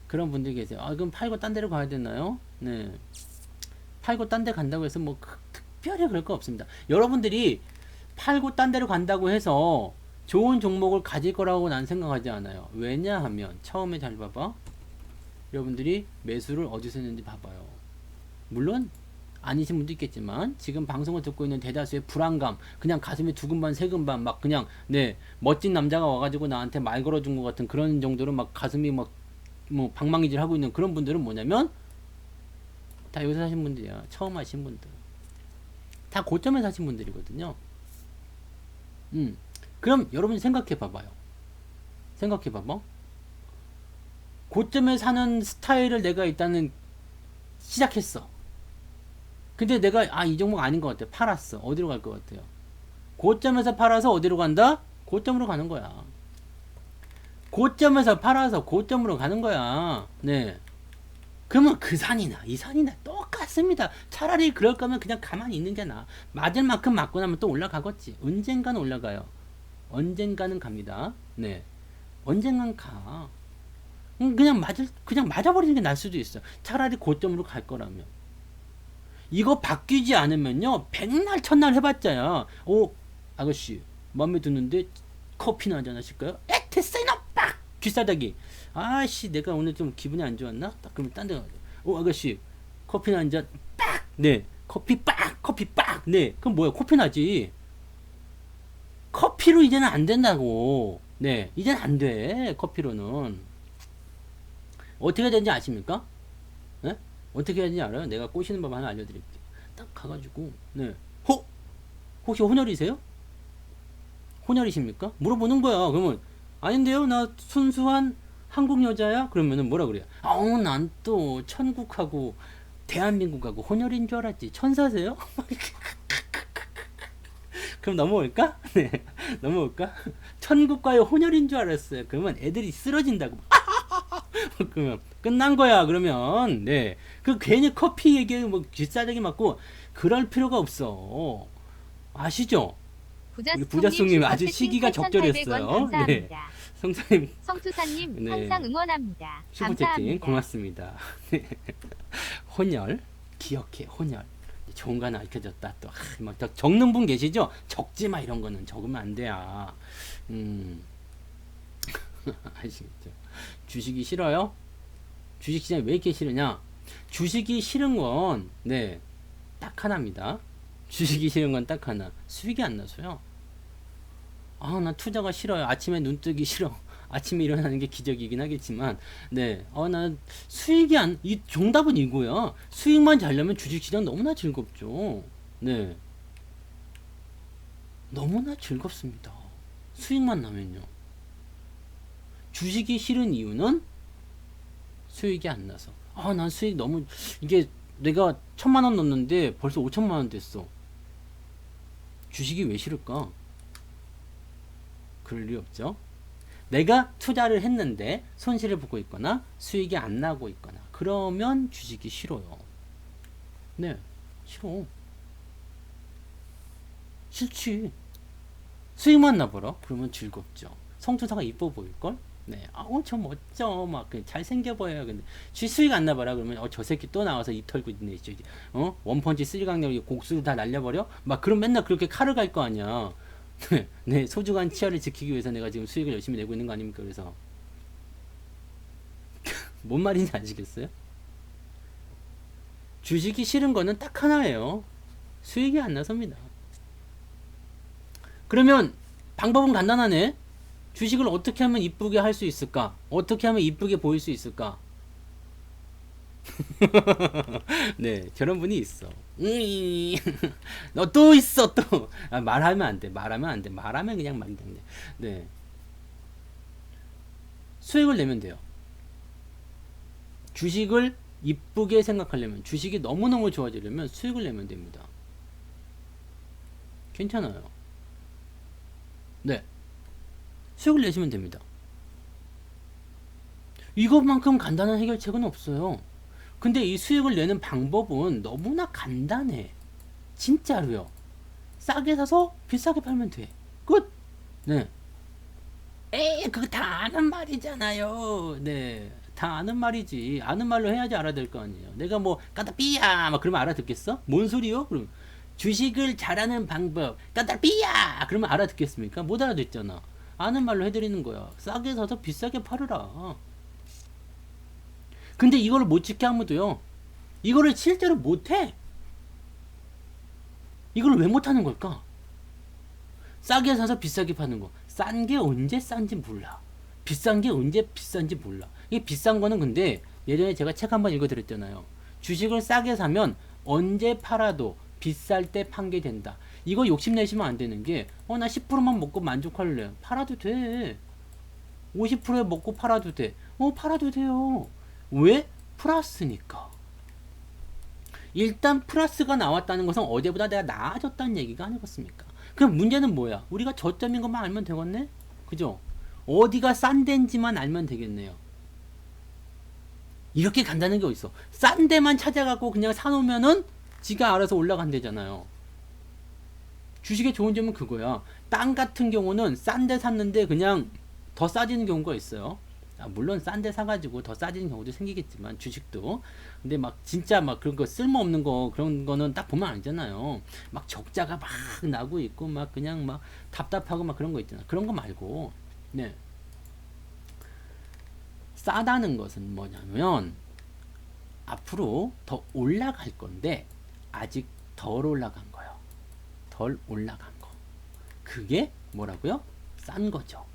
그런 분들이 계세요. 그럼 팔고 딴 데로 가야 되나요? 네. 팔고 딴 데 간다고 해서 뭐 특별히 그럴 거 없습니다. 여러분들이 팔고 딴 데로 간다고 해서 좋은 종목을 가질 거라고 난 생각하지 않아요. 왜냐하면 처음에 잘 봐봐. 여러분들이 매수를 어디서 했는지 봐봐요. 물론 아니신 분도 있겠지만 지금 방송을 듣고 있는 대다수의 불안감, 그냥 가슴이 두근반 세근반 막 그냥 네 멋진 남자가 와가지고 나한테 말 걸어준 것 같은 그런 정도로 막 가슴이 막 뭐 방망이질 하고 있는 그런 분들은 뭐냐면 다 여기서 사신 분들이야. 처음 하신 분들. 다 고점에 사신 분들이거든요. 그럼 여러분이 생각해 봐봐요. 생각해 봐봐. 고점에 사는 스타일을 내가 일단은 시작했어. 근데 내가 이 종목 아닌 것 같아. 팔았어. 어디로 갈 것 같아요? 고점에서 팔아서 어디로 간다? 고점으로 가는 거야. 고점에서 팔아서 고점으로 가는 거야. 네. 그러면 그 산이나 이 산이나 똑같습니다. 차라리 그럴 거면 그냥 가만히 있는 게 나아. 맞을 만큼 맞고 나면 또 올라가겠지. 언젠가는 올라가요. 언젠가는 갑니다. 네. 언젠간 가. 그냥 맞아버리는 게 나을 수도 있어. 차라리 고점으로 갈 거라면. 이거 바뀌지 않으면요. 백날 첫날 해봤자야. 아가씨 마음에 드는데 커피나 한잔 하실까요? 됐어 이놈 빡! 귀싸다기. 아씨 내가 오늘 좀 기분이 안 좋았나? 딱 그러면 딴 데 가야 돼. 아가씨 커피나 한잔 빡! 네. 커피 빡! 커피 빡! 네. 그럼 뭐야? 커피 나지. 커피로 이제는 안 된다고. 네. 이제는 안 돼. 커피로는. 어떻게 해야 되는지 아십니까? 네? 어떻게 해야 되는지 알아요? 내가 꼬시는 법 하나 알려드릴게요. 딱 가가지고 네. 혹시 혼혈이세요? 혼혈이십니까? 물어보는 거야. 그러면 아닌데요? 나 순수한 한국 여자야? 그러면은 뭐라 그래요? 난 또 천국하고 대한민국하고 혼혈인 줄 알았지. 천사세요? 그럼 넘어올까? 네. 넘어올까? 천국과의 혼혈인 줄 알았어요. 그러면 애들이 쓰러진다고. 그러면 끝난 거야. 그러면 네. 그 괜히 커피 얘기 뭐 뒷사대기 맞고 그럴 필요가 없어. 아시죠? 부자송님 아주 시기가 적절했어요. 네. 성사님, 성투사님 네. 항상 응원합니다. 슈퍼채팅 감사합니다. 고맙습니다. 혼혈 기억해. 혼혈 좋은 거 하나 알려줬다. 또 막 적는 분 계시죠? 적지 마. 이런 거는 적으면 안 돼요. 아시겠죠? 주식이 싫어요? 주식 시장이 왜 이렇게 싫으냐? 주식이 싫은 건 네, 딱 하나입니다. 주식이 싫은 건 딱 하나. 수익이 안 나서요. 나 투자가 싫어요. 아침에 눈 뜨기 싫어. 아침에 일어나는 게 기적이긴 하겠지만, 네, 나 수익이 이 정답은 이거야. 수익만 잘 나면 주식시장 너무나 즐겁죠. 네, 너무나 즐겁습니다. 수익만 나면요. 주식이 싫은 이유는 수익이 안 나서. 난 수익 너무 이게 내가 1,000만 원 넣었는데 벌써 5천만 원 됐어. 주식이 왜 싫을까? 그럴 리 없죠. 내가 투자를 했는데 손실을 보고 있거나 수익이 안 나고 있거나 그러면 주식이 싫어요. 네, 싫어. 싫지. 수익만 나버려? 그러면 즐겁죠. 성투사가 이뻐 보일걸? 네, 저 멋져. 막 잘생겨 보여요. 근데 수익 안 나봐라 그러면 저 새끼 또 나와서 입 털고 있네. 원펀치 쓰리강력 곡수를 다 날려버려? 막 그럼 맨날 그렇게 칼을 갈 거 아니야. 네, 소중한 치아를 지키기 위해서 내가 지금 수익을 열심히 내고 있는 거 아닙니까? 그래서 뭔 말인지 아시겠어요? 주식이 싫은 거는 딱 하나예요. 수익이 안 나섭니다. 그러면 방법은 간단하네. 주식을 어떻게 하면 이쁘게 할 수 있을까? 어떻게 하면 이쁘게 보일 수 있을까? 네, 저런 분이 있어. 너 또 있어, 또. 아, 말하면 안 돼. 말하면 안 돼. 말하면 그냥 말이 안 돼. 네. 수익을 내면 돼요. 주식을 이쁘게 생각하려면, 주식이 너무너무 좋아지려면 수익을 내면 됩니다. 괜찮아요. 네. 수익을 내시면 됩니다. 이것만큼 간단한 해결책은 없어요. 근데 이 수익을 내는 방법은 너무나 간단해. 진짜로요. 싸게 사서 비싸게 팔면 돼. 끝. 네. 에이, 그거 다 아는 말이잖아요. 네. 다 아는 말이지. 아는 말로 해야지 알아들 거 아니에요. 내가 뭐, 까다삐야! 막 그러면 알아듣겠어? 뭔 소리요? 그럼, 주식을 잘하는 방법, 까다삐야! 그러면 알아듣겠습니까? 못 알아듣잖아. 아는 말로 해드리는 거야. 싸게 사서 비싸게 팔으라. 근데 이걸 못 지켜 아무도요. 이거를 실제로 못해. 이걸 왜 못하는 걸까? 싸게 사서 비싸게 파는 거. 싼 게 언제 싼지 몰라. 비싼 게 언제 비싼지 몰라. 이게 비싼 거는 근데 예전에 제가 책 한번 읽어드렸잖아요. 주식을 싸게 사면 언제 팔아도 비쌀 때 판게 된다. 이거 욕심내시면 안 되는 게, 나 10%만 먹고 만족할래. 팔아도 돼. 50%에 먹고 팔아도 돼. 팔아도 돼요. 왜? 플러스니까. 일단 플러스가 나왔다는 것은 어제보다 내가 나아졌다는 얘기가 아니겠습니까? 그럼 문제는 뭐야? 우리가 저점인 것만 알면 되겠네? 그죠? 어디가 싼 데인지만 알면 되겠네요. 이렇게 간단한 게 어딨어? 싼 데만 찾아가고 그냥 사놓으면은 지가 알아서 올라간대잖아요. 주식의 좋은 점은 그거야. 땅 같은 경우는 싼 데 샀는데 그냥 더 싸지는 경우가 있어요. 물론 싼 데 사가지고 더 싸지는 경우도 생기겠지만, 주식도. 근데 막 진짜 막 그런 거 쓸모없는 거, 그런 거는 딱 보면 알잖아요. 막 적자가 막 나고 있고 막 그냥 막 답답하고 막 그런 거 있잖아. 그런 거 말고, 네. 싸다는 것은 뭐냐면 앞으로 더 올라갈 건데 아직 덜 올라간 거요. 덜 올라간 거. 그게 뭐라고요? 싼 거죠.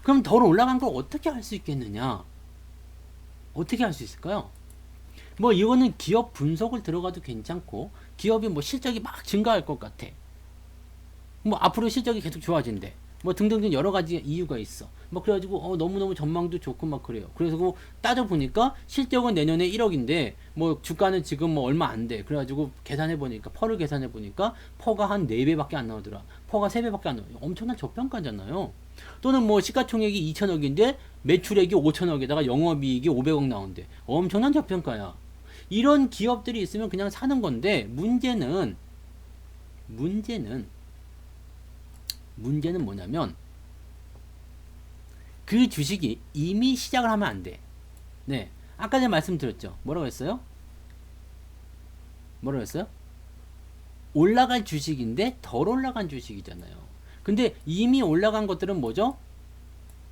그럼 덜 올라간 걸 어떻게 할 수 있겠느냐? 어떻게 할 수 있을까요? 뭐 이거는 기업 분석을 들어가도 괜찮고, 기업이 뭐 실적이 막 증가할 것 같아. 뭐 앞으로 실적이 계속 좋아진대. 뭐 등등등 여러 가지 이유가 있어. 뭐 그래가지고 너무너무 전망도 좋고 막 그래요. 그래서 뭐 따져보니까 실적은 내년에 1억인데 뭐 주가는 지금 뭐 얼마 안 돼. 그래가지고 계산해보니까, 퍼를 계산해보니까 퍼가 한 4배밖에 안 나오더라. 퍼가 3배밖에 안 나와요. 엄청난 저평가잖아요. 또는 뭐 시가총액이 2천억인데 매출액이 5천억에다가 영업이익이 500억 나온대. 엄청난 저평가야. 이런 기업들이 있으면 그냥 사는 건데, 문제는 뭐냐면 그 주식이 이미 시작을 하면 안 돼. 네. 아까 전에 말씀드렸죠. 뭐라고 했어요? 올라갈 주식인데 덜 올라간 주식이잖아요. 근데 이미 올라간 것들은 뭐죠?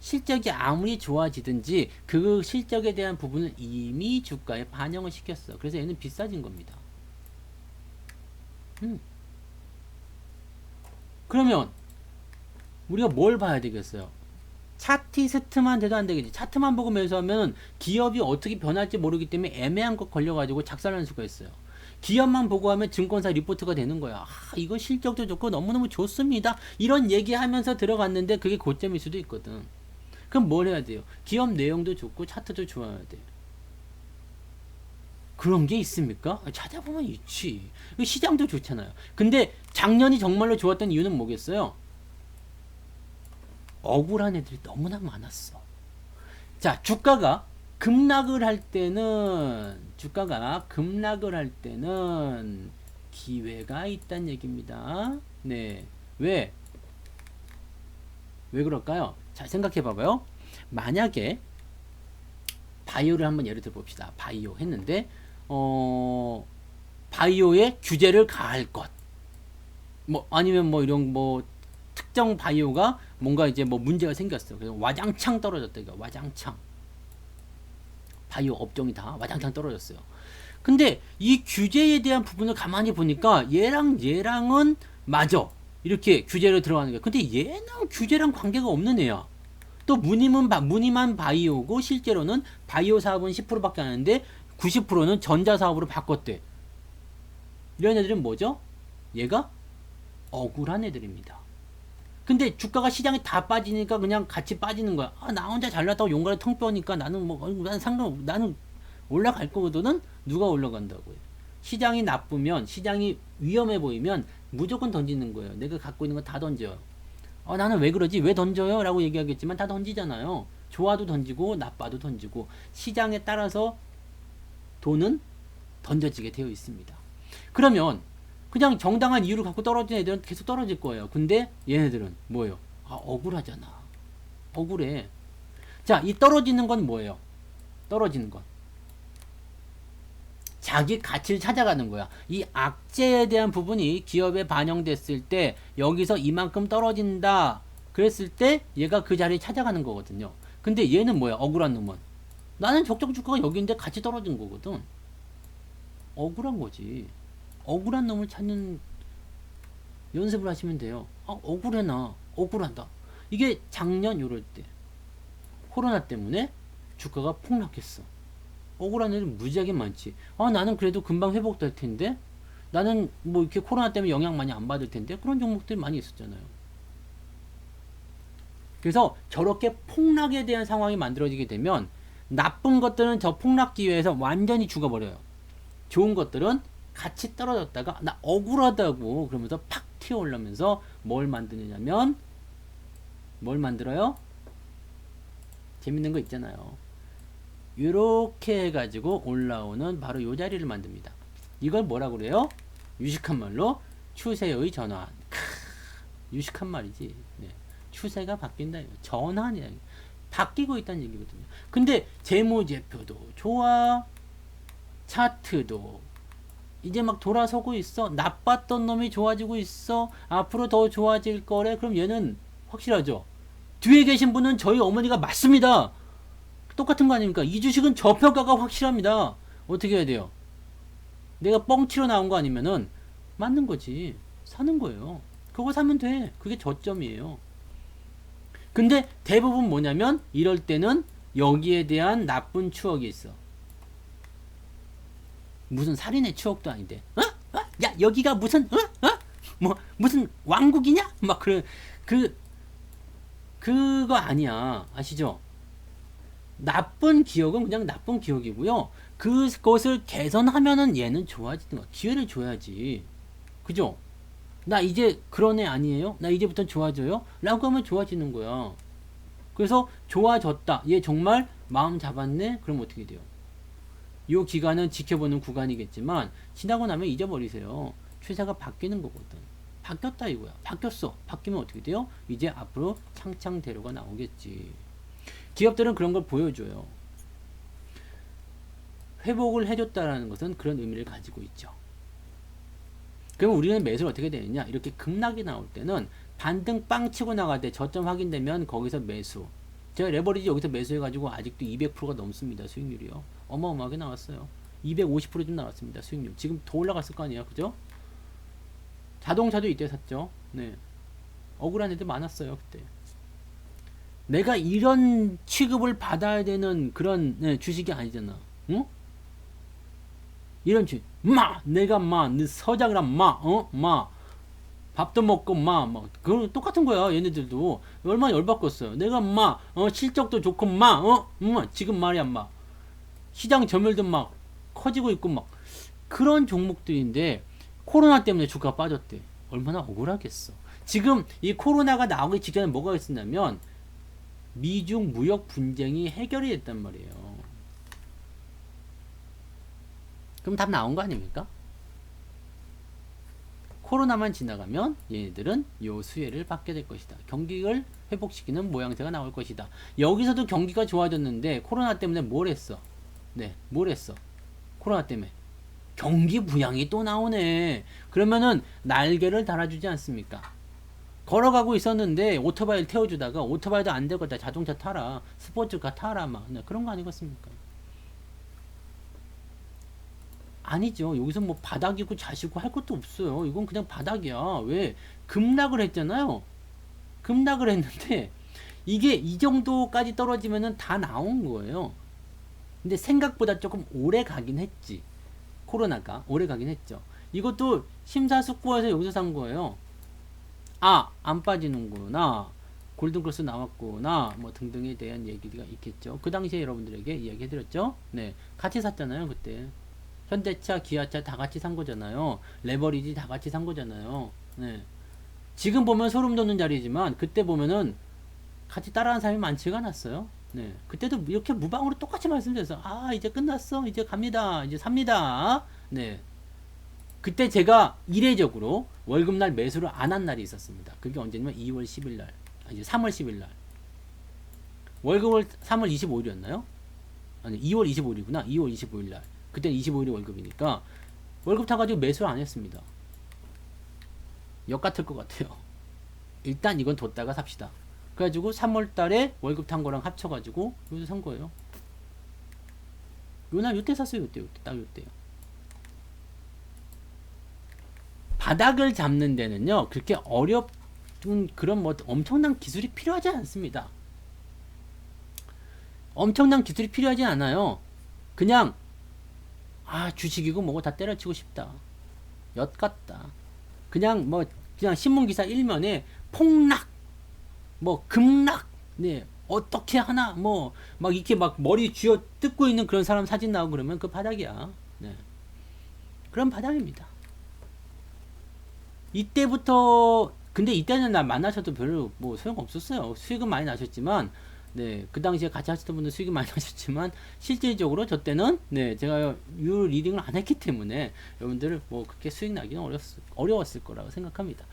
실적이 아무리 좋아지든지 그 실적에 대한 부분은 이미 주가에 반영을 시켰어. 그래서 얘는 비싸진 겁니다. 그러면 우리가 뭘 봐야 되겠어요? 차티스트만 돼도 안 되겠지. 차트만 보고 매수하면 기업이 어떻게 변할지 모르기 때문에 애매한 것 걸려가지고 작살날 수가 있어요. 기업만 보고 하면 증권사 리포트가 되는 거야. 이거 실적도 좋고 너무너무 좋습니다. 이런 얘기하면서 들어갔는데 그게 고점일 수도 있거든. 그럼 뭘 해야 돼요? 기업 내용도 좋고 차트도 좋아야 돼. 그런 게 있습니까? 찾아보면 있지. 시장도 좋잖아요. 근데 작년이 정말로 좋았던 이유는 뭐겠어요? 억울한 애들이 너무나 많았어. 자, 주가가 급락을 할 때는 기회가 있다는 얘기입니다. 네. 왜 그럴까요? 자, 생각해 봐봐요. 만약에 바이오를 한번 예를 들어 봅시다. 바이오 했는데 바이오에 규제를 가할 것. 뭐 아니면 뭐 이런 뭐 특정 바이오가 뭔가 이제 뭐 문제가 생겼어. 그래서 와장창 떨어졌다. 이거 와장창. 바이오 업종이 다 와장창 떨어졌어요. 근데 이 규제에 대한 부분을 가만히 보니까 얘랑은 맞아. 이렇게 규제로 들어가는 거야. 근데 얘는 규제랑 관계가 없는 애야. 또 무늬만 바이오고 실제로는 바이오 사업은 10%밖에 안 하는데 90%는 전자 사업으로 바꿨대. 이런 애들은 뭐죠? 얘가 억울한 애들입니다. 근데 주가가 시장에 다 빠지니까 그냥 같이 빠지는 거야. 아, 나 혼자 잘났다고 용가를 텅 빼니까 나는 나는 올라갈 거거든. 누가 올라간다고요? 시장이 나쁘면, 시장이 위험해 보이면 무조건 던지는 거예요. 내가 갖고 있는 거 다 던져요. 나는 왜 그러지? 왜 던져요? 라고 얘기하겠지만 다 던지잖아요. 좋아도 던지고 나빠도 던지고 시장에 따라서 돈은 던져지게 되어 있습니다. 그러면 그냥 정당한 이유를 갖고 떨어진 애들은 계속 떨어질 거예요. 근데 얘네들은 뭐예요? 억울하잖아. 억울해. 자, 이 떨어지는 건 뭐예요? 떨어지는 건 자기 가치를 찾아가는 거야. 이 악재에 대한 부분이 기업에 반영됐을 때 여기서 이만큼 떨어진다 그랬을 때 얘가 그 자리에 찾아가는 거거든요. 근데 얘는 뭐야? 억울한 놈은 나는 적정 주가가 여기인데 같이 떨어진 거거든. 억울한 거지. 억울한 놈을 찾는 연습을 하시면 돼요. 억울해. 나 억울한다. 이게 작년 요럴 때 코로나 때문에 주가가 폭락했어. 억울한 애들 무지하게 많지. 나는 그래도 금방 회복될 텐데, 나는 뭐 이렇게 코로나 때문에 영향 많이 안 받을 텐데, 그런 종목들이 많이 있었잖아요. 그래서 저렇게 폭락에 대한 상황이 만들어지게 되면 나쁜 것들은 저 폭락 기회에서 완전히 죽어버려요. 좋은 것들은 같이 떨어졌다가 나 억울하다고 그러면서 팍 튀어 올라면서 뭘 만드느냐면 뭘 만들어요? 재밌는 거 있잖아요. 이렇게 해가지고 올라오는 바로 요 자리를 만듭니다. 이걸 뭐라고 그래요? 유식한 말로 추세의 전환. 유식한 말이지. 네. 추세가 바뀐다. 전환이야. 바뀌고 있다는 얘기거든요. 근데 재무제표도 좋아. 차트도 이제 막 돌아서고 있어. 나빴던 놈이 좋아지고 있어. 앞으로 더 좋아질 거래. 그럼 얘는 확실하죠. 뒤에 계신 분은 저희 어머니가 맞습니다. 똑같은 거 아닙니까? 이 주식은 저평가가 확실합니다. 어떻게 해야 돼요? 내가 뻥치러 나온 거 아니면은 맞는 거지. 사는 거예요. 그거 사면 돼. 그게 저점이에요. 근데 대부분 뭐냐면 이럴 때는 여기에 대한 나쁜 추억이 있어. 무슨 살인의 추억도 아닌데. 야, 여기가 무슨 뭐 무슨 왕국이냐? 막 그거 아니야. 아시죠? 나쁜 기억은 그냥 나쁜 기억이고요. 그것을 개선하면은 얘는 좋아지는 거야. 기회를 줘야지. 그죠? 나 이제 그런 애 아니에요? 나 이제부터 좋아져요? 라고 하면 좋아지는 거야. 그래서 좋아졌다. 얘 정말 마음 잡았네? 그럼 어떻게 돼요? 이 기간은 지켜보는 구간이겠지만 지나고 나면 잊어버리세요. 추세가 바뀌는 거거든. 바뀌었다 이거야. 바뀌었어. 바뀌면 어떻게 돼요? 이제 앞으로 창창대로가 나오겠지. 기업들은 그런 걸 보여줘요. 회복을 해줬다라는 것은 그런 의미를 가지고 있죠. 그럼 우리는 매수를 어떻게 되느냐? 이렇게 급락이 나올 때는 반등 빵 치고 나갈 때 저점 확인되면 거기서 매수. 제가 레버리지 여기서 매수해가지고 아직도 200%가 넘습니다. 수익률이요. 어마어마하게 나왔어요. 250%좀 나왔습니다. 수익률. 지금 더 올라갔을 거 아니에요. 그죠? 자동차도 이때 샀죠. 네. 억울한 애들 많았어요. 그때. 내가 이런 취급을 받아야 되는 그런 주식이 아니잖아. 응? 이런 주식. 내가 네 서장이란 밥도 먹고 그건 똑같은 거야. 얘네들도 얼마나 열받겠어요. 내가 실적도 좋고 지금 말이야 시장 점유율도 막 커지고 있고 막 그런 종목들인데 코로나 때문에 주가가 빠졌대. 얼마나 억울하겠어. 지금 이 코로나가 나오기 직전에 뭐가 있었냐면 미중 무역 분쟁이 해결이 됐단 말이에요. 그럼 답 나온 거 아닙니까? 코로나만 지나가면 얘네들은 요 수혜를 받게 될 것이다. 경기를 회복시키는 모양새가 나올 것이다. 여기서도 경기가 좋아졌는데 코로나 때문에 뭘 했어? 네, 뭘 했어? 코로나 때문에 경기 부양이 또 나오네. 그러면은 날개를 달아주지 않습니까? 걸어가고 있었는데 오토바이를 태워주다가 오토바이도 안 되겠다. 자동차 타라. 스포츠카 타라. 막 그런 거 아니겠습니까? 아니죠. 여기서 뭐 바닥이고 자시고 할 것도 없어요. 이건 그냥 바닥이야. 왜? 급락을 했잖아요. 급락을 했는데 이게 이 정도까지 떨어지면은 다 나온 거예요. 근데 생각보다 조금 오래 가긴 했지. 코로나가 오래 가긴 했죠. 이것도 심사숙고해서 여기서 산 거예요. 아, 안 빠지는구나. 골든크로스 나왔구나. 뭐 등등에 대한 얘기가 있겠죠. 그 당시에 여러분들에게 이야기해드렸죠. 네, 같이 샀잖아요 그때. 현대차, 기아차 다 같이 산 거잖아요. 레버리지 다 같이 산 거잖아요. 네. 지금 보면 소름 돋는 자리지만 그때 보면은 같이 따라하는 사람이 많지가 않았어요. 네. 그때도 이렇게 무방으로 똑같이 말씀드렸어. 아, 이제 끝났어. 이제 갑니다. 이제 삽니다. 네. 그때 제가 이례적으로 월급날 매수를 안 한 날이 있었습니다. 그게 언제냐면 2월 10일 날. 이제 3월 10일 날. 월급을 3월 25일이었나요? 아니, 2월 25일이구나. 2월 25일 날. 그때는 25일이 월급이니까 월급 타가지고 매수를 안 했습니다. 역 같을 것 같아요. 일단 이건 뒀다가 삽시다. 그래가지고 3월 달에 월급 탄 거랑 합쳐가지고 여기서 산 거예요. 요날 요때 샀어요. 요때 딱 요때요. 바닥을 잡는 데는요 그렇게 어렵은 그런 뭐 엄청난 기술이 필요하지 않습니다. 엄청난 기술이 필요하지 않아요. 그냥 아 주식이고 뭐고 다 때려치고 싶다. 엿 같다. 그냥 뭐 그냥 신문기사 일면에 폭락 뭐 급락 네 어떻게 하나 뭐 막 이렇게 막 머리 쥐어 뜯고 있는 그런 사람 사진 나오고 그러면 그 바닥이야. 네. 그런 바닥입니다. 이때부터 근데 이때는 나 만나셔도 별로 뭐 소용 없었어요. 수익은 많이 나셨지만 네, 그 당시에 같이 하셨던 분들 수익이 많이 나셨지만 실질적으로 저 때는 네, 제가 유 리딩을 안 했기 때문에 여러분들 뭐 그렇게 수익 나기는 어려웠을 거라고 생각합니다.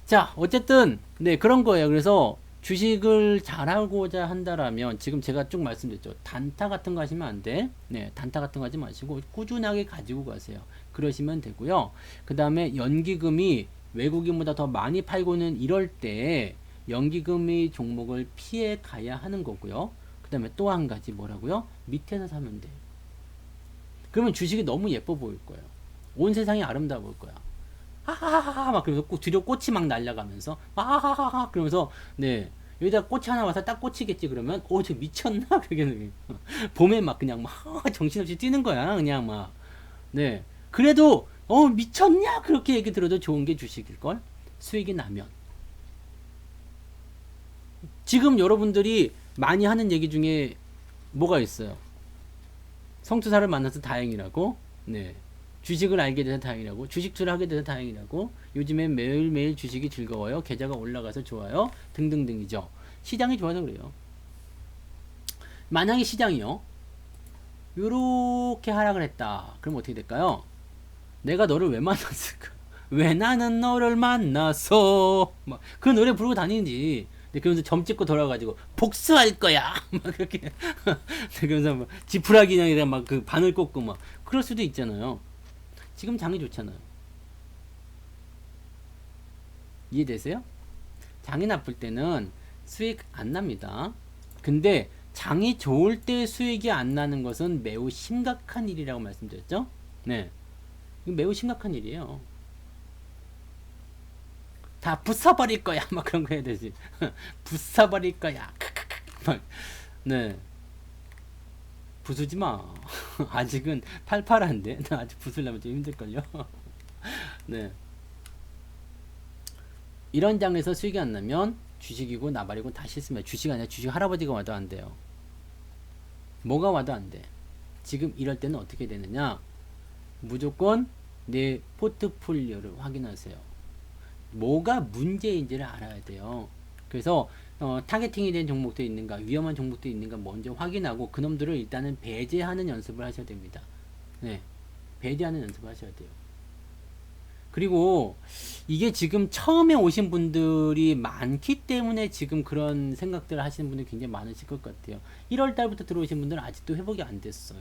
자, 어쨌든 네, 그런 거예요. 그래서 주식을 잘하고자 한다라면 지금 제가 쭉 말씀드렸죠. 단타 같은 거 하시면 안 돼. 네, 단타 같은 거 하지 마시고 꾸준하게 가지고 가세요. 그러시면 되고요. 그 다음에 연기금이 외국인보다 더 많이 팔고는 이럴 때 연기금이 종목을 피해 가야 하는 거고요. 그 다음에 또 한 가지 뭐라고요? 밑에서 사면 돼. 그러면 주식이 너무 예뻐 보일 거예요. 온 세상이 아름다워 보일 거야. 하하하하 막 그러면서 뒤로 꽃이 막 날아가면서 하하하하 그러면서 네 여기다 꽃이 하나 와서 딱 꽂히겠지 그러면 저 미쳤나 그게 봄에 막 그냥 막 정신없이 뛰는 거야 그냥 막 네 그래도 미쳤냐 그렇게 얘기 들어도 좋은 게 주식일걸 수익이 나면 지금 여러분들이 많이 하는 얘기 중에 뭐가 있어요? 성투사를 만나서 다행이라고 네 주식을 알게 돼서 다행이라고 주식 투자를 하게 돼서 다행이라고 요즘엔 매일매일 주식이 즐거워요 계좌가 올라가서 좋아요 등등등이죠. 시장이 좋아서 그래요. 만약에 시장이요 요렇게 하락을 했다 그럼 어떻게 될까요? 내가 너를 왜 만났을까? 왜 나는 너를 만났어? 막 그 노래 부르고 다니는지 그러면서 점 찍고 돌아가지고 복수할 거야 막 그렇게 그러면서 막 지푸라기 인형에다가 막 그 바늘 꽂고 막 그럴 수도 있잖아요. 지금 장이 좋잖아요. 이해되세요? 장이 나쁠 때는 수익 안 납니다. 근데 장이 좋을 때 수익이 안 나는 것은 매우 심각한 일이라고 말씀드렸죠? 네. 이거 매우 심각한 일이에요. 다 부숴버릴 거야. 막 그런 거 해야 되지. 부숴버릴 거야. 막, 네. 부수지 마. 아직은 팔팔한데. 나 아직 부수려면 좀 힘들걸요. 네. 이런 장에서 수익이 안 나면 주식이고 나발이고 다 싫습니다. 주식 아니라 주식 할아버지가 와도 안 돼요. 뭐가 와도 안 돼. 지금 이럴 때는 어떻게 되느냐? 무조건 내 포트폴리오를 확인하세요. 뭐가 문제인지를 알아야 돼요. 그래서 타겟팅이 된 종목도 있는가 위험한 종목도 있는가 먼저 확인하고 그놈들을 일단은 배제하는 연습을 하셔야 됩니다. 네, 배제하는 연습을 하셔야 돼요. 그리고 이게 지금 처음에 오신 분들이 많기 때문에 지금 그런 생각들을 하시는 분들이 굉장히 많으실 것 같아요. 1월 달부터 들어오신 분들은 아직도 회복이 안 됐어요.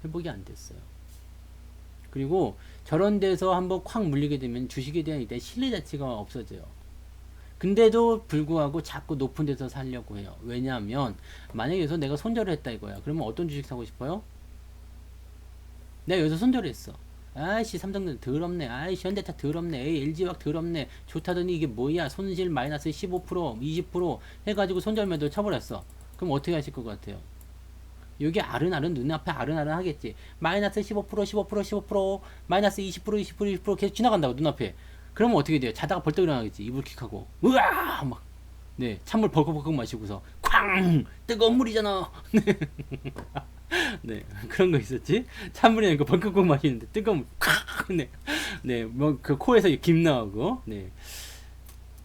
회복이 안 됐어요. 그리고 저런 데서 한번 콱 물리게 되면 주식에 대한 일단 신뢰 자체가 없어져요. 근데도 불구하고 자꾸 높은 데서 살려고 해요. 왜냐하면 만약에 여기서 내가 손절을 했다 이거야. 그러면 어떤 주식 사고 싶어요? 내가 여기서 손절했어. 아이씨 삼성전 더럽네. 아이씨 현대차 더럽네. 에이 LG화학 더럽네. 좋다더니 이게 뭐야. 손실 마이너스 15% 20% 해가지고 손절매도 쳐버렸어. 그럼 어떻게 하실 것 같아요? 여기 아른아른 눈앞에 아른아른 하겠지. 마이너스 15% 15% 마이너스 20% 계속 지나간다고 눈앞에. 그러면 어떻게 돼요? 자다가 벌떡 일어나겠지. 이불킥하고 으아 막 네 찬물 벌컥벌컥 마시고서 쾅 뜨거운 물이잖아. 네 그런 거 있었지. 찬물이 아니고 벌컥벌컥 마시는데 뜨거운 물 네뭐 그 코에서 김 나오고 네